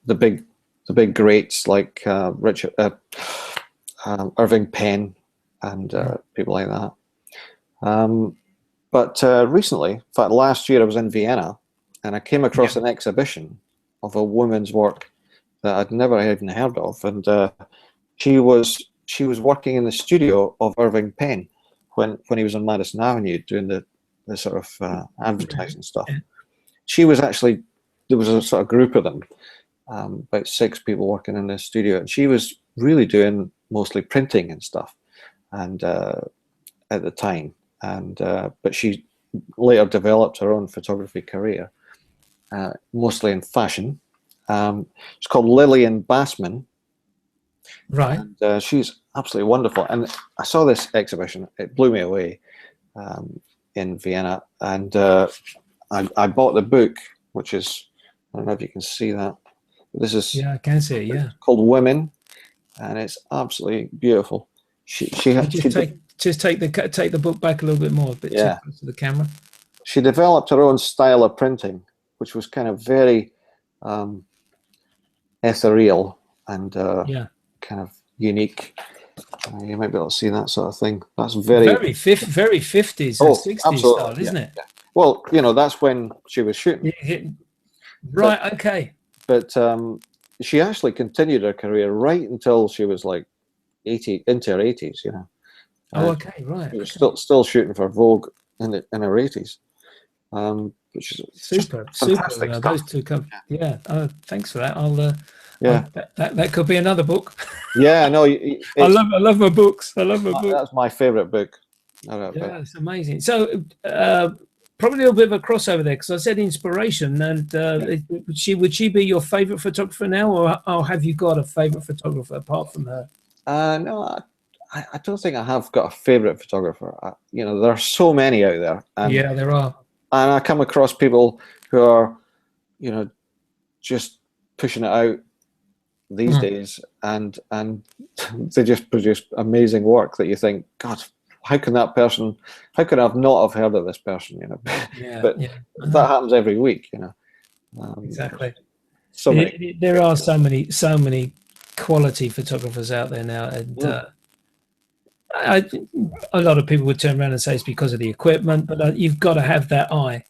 the big greats like Richard, Irving Penn, and people like that. But recently, in fact, last year I was in Vienna, and I came across an exhibition of a woman's work that I'd never even heard of, and she was working in the studio of Irving Penn when he was on Madison Avenue doing the sort of advertising stuff. She was actually, there was a sort of group of them, about 6 people working in the studio, and she was really doing mostly printing and stuff, and at the time, and but she later developed her own photography career, mostly in fashion. It's called Lillian Bassman. Right. And she's absolutely wonderful. And I saw this exhibition, it blew me away, in Vienna. And I bought the book, which is, I don't know if you can see that. This is, yeah, I can see it, yeah. called Women, and it's absolutely beautiful. She just take the book back a little bit more, a bit too close to the camera. She developed her own style of printing, which was kind of very ethereal and kind of unique. You might be able to see that sort of thing. That's very 50s and 60s style, isn't it? Yeah. Well, you know, that's when she was shooting. Right. Okay. But she actually continued her career right until she was like 80, into her 80s. You know. Oh, okay, right. She was still shooting for Vogue in her 80s. Which is super. Those two come. Yeah. Thanks for that. I'll. That could be another book. Yeah, no. I love my books. I love my books. That's my favorite book. Yeah, it's amazing. So probably a little bit of a crossover there, because I said inspiration, and would she be your favorite photographer now, or have you got a favorite photographer apart from her? No, I don't think I have got a favorite photographer. You know, there are so many out there. And, yeah, there are. And I come across people who are, you know, just pushing it out these days, and they just produce amazing work that you think, God, how can I have not have heard of this person, you know? But that happens every week, you know. Exactly. So there are so many quality photographers out there now, and a lot of people would turn around and say it's because of the equipment, but you've got to have that eye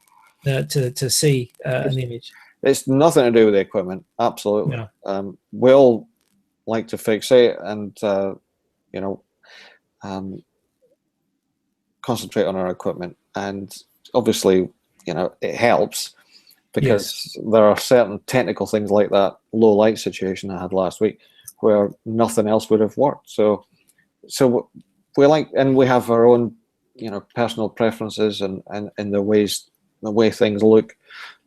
to see an image. It's nothing to do with the equipment, absolutely. No. We all like to fixate and you know, concentrate on our equipment, and obviously, you know, it helps because there are certain technical things like that low light situation I had last week where nothing else would have worked. So we like, and we have our own, you know, personal preferences and the way things look,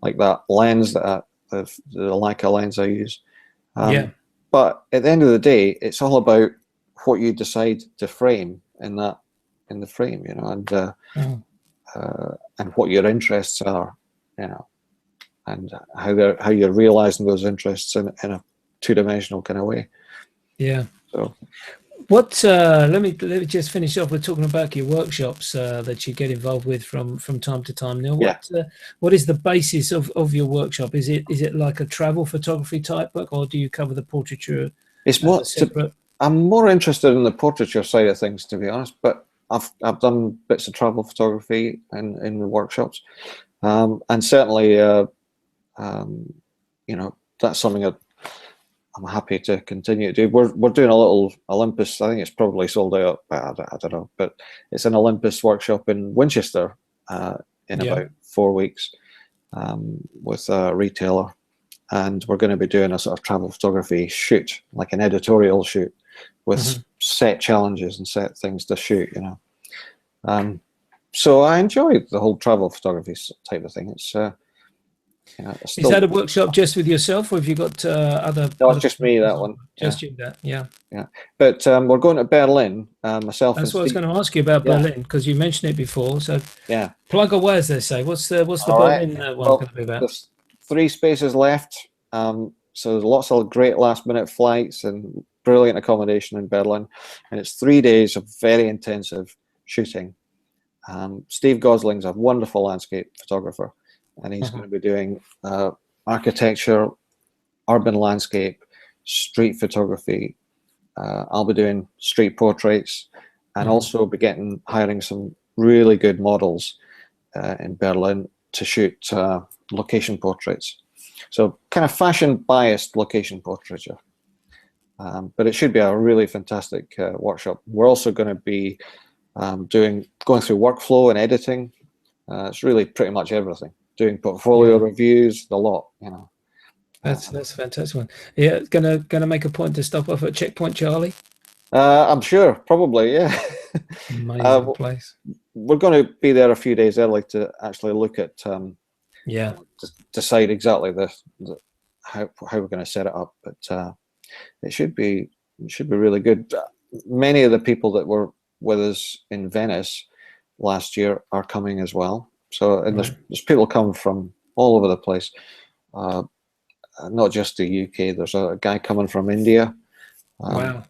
like that lens that the Leica lens I use. But at the end of the day, it's all about what you decide to frame in the frame, you know, and what your interests are, you know, and how you're realizing those interests in a two-dimensional kind of way. Yeah. So. What? Let me just finish off with talking about your workshops that you get involved with from time to time. Neil, what is the basis of your workshop? Is it like a travel photography type book, or do you cover the portraiture? It's more. I'm more interested in the portraiture side of things, to be honest. But I've done bits of travel photography in the workshops, and certainly, you know, that's something that I'm happy to continue to do. We're doing a little Olympus. I think it's probably sold out. I don't know, but it's an Olympus workshop in Winchester in about 4 weeks with a retailer, and we're going to be doing a sort of travel photography shoot, like an editorial shoot, with set challenges and set things to shoot. You know, So I enjoy the whole travel photography type of thing. It's Is that a workshop just with yourself, or have you got other? No, it's just me, that one. Just you, that, yeah. Yeah, but we're going to Berlin, myself and That's what I was Steve. going to ask you about Berlin, because you mentioned it before. So yeah, plug away, as they say. What's the Berlin one going to be about? There's 3 spaces left. So there's lots of great last-minute flights and brilliant accommodation in Berlin, and it's 3 days of very intensive shooting. Steve Gosling's a wonderful landscape photographer, and he's going to be doing architecture, urban landscape, street photography. I'll be doing street portraits, and also be hiring some really good models in Berlin to shoot location portraits. So kind of fashion biased location portraiture. But it should be a really fantastic workshop. We're also going to be going through workflow and editing. It's really pretty much everything. Doing portfolio reviews, the lot, you know. That's a fantastic one. Yeah, gonna make a point to stop off at Checkpoint Charlie. I'm sure, probably, yeah. Amazing place. We're going to be there a few days early to actually look at, to decide exactly how we're going to set it up. But it should be really good. Many of the people that were with us in Venice last year are coming as well. So, and there's people coming from all over the place. Not just the UK. There's a guy coming from India. Wow.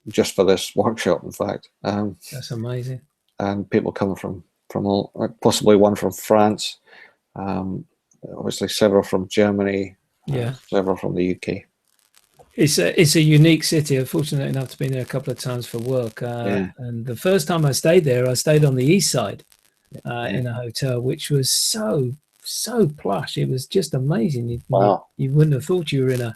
Just for this workshop, in fact. That's amazing. And people coming from all, possibly one from France, obviously several from Germany, several from the UK. It's a unique city. I'm fortunate enough to be there a couple of times for work. And the first time I stayed there, I stayed on the east side in a hotel, which was so plush. It was just amazing. You wouldn't have thought you were in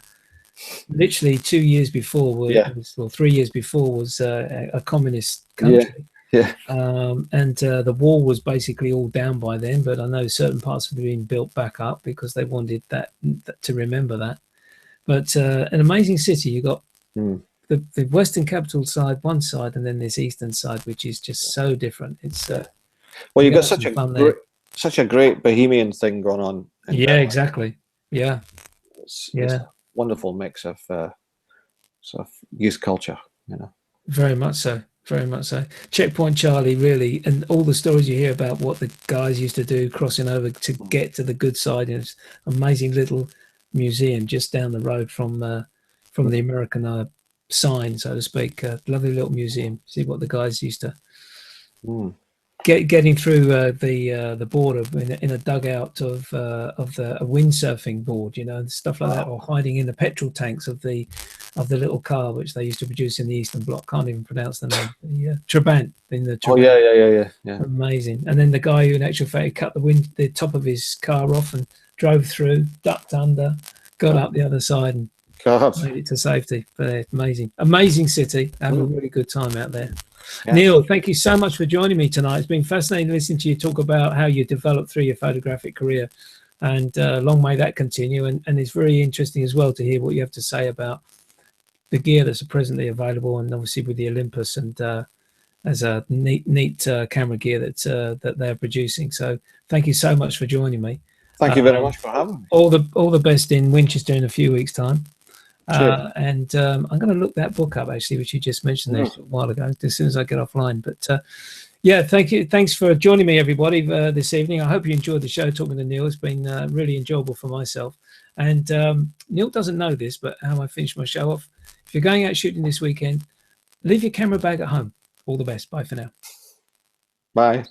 literally 2 years before, or 3 years before, was a communist country. And the wall was basically all down by then, but I know certain parts have been built back up because they wanted that to remember that. But an amazing city. You got the Western capital side, one side, and then this eastern side, which is just so different. It's well, you've got such a great bohemian thing going on. Exactly. It's a wonderful mix of sort of youth culture, you know. Very much so. Very much so. Checkpoint Charlie, really, and all the stories you hear about what the guys used to do crossing over to get to the good side. It's an amazing little museum just down the road from the American sign, so to speak. Lovely little museum. See what the guys used to getting through the border in a dugout of a windsurfing board, you know, and stuff like that, or hiding in the petrol tanks of the little car which they used to produce in the Eastern Bloc. Can't even pronounce the name. The Trabant in the Trabant. Yeah. Amazing. And then the guy who in actual fact cut the top of his car off and drove through, ducked under, got up the other side and made it to safety. But amazing city. Have a really good time out there. Neil, thank you so much for joining me tonight. It's been fascinating listening to you talk about how you developed through your photographic career, and long may that continue. And it's very interesting as well to hear what you have to say about the gear that's presently available, and obviously with the Olympus and as a neat camera gear that they're producing. So thank you so much for joining me. Thank you very much for having me. All the best in Winchester in a few weeks' time. And I'm going to look that book up, actually, which you just mentioned there a while ago, as soon as I get offline. But thank you. Thanks for joining me, everybody, this evening. I hope you enjoyed the show talking to Neil. It's been really enjoyable for myself. And Neil doesn't know this, but how I finish my show off. If you're going out shooting this weekend, leave your camera bag at home. All the best. Bye for now. Bye.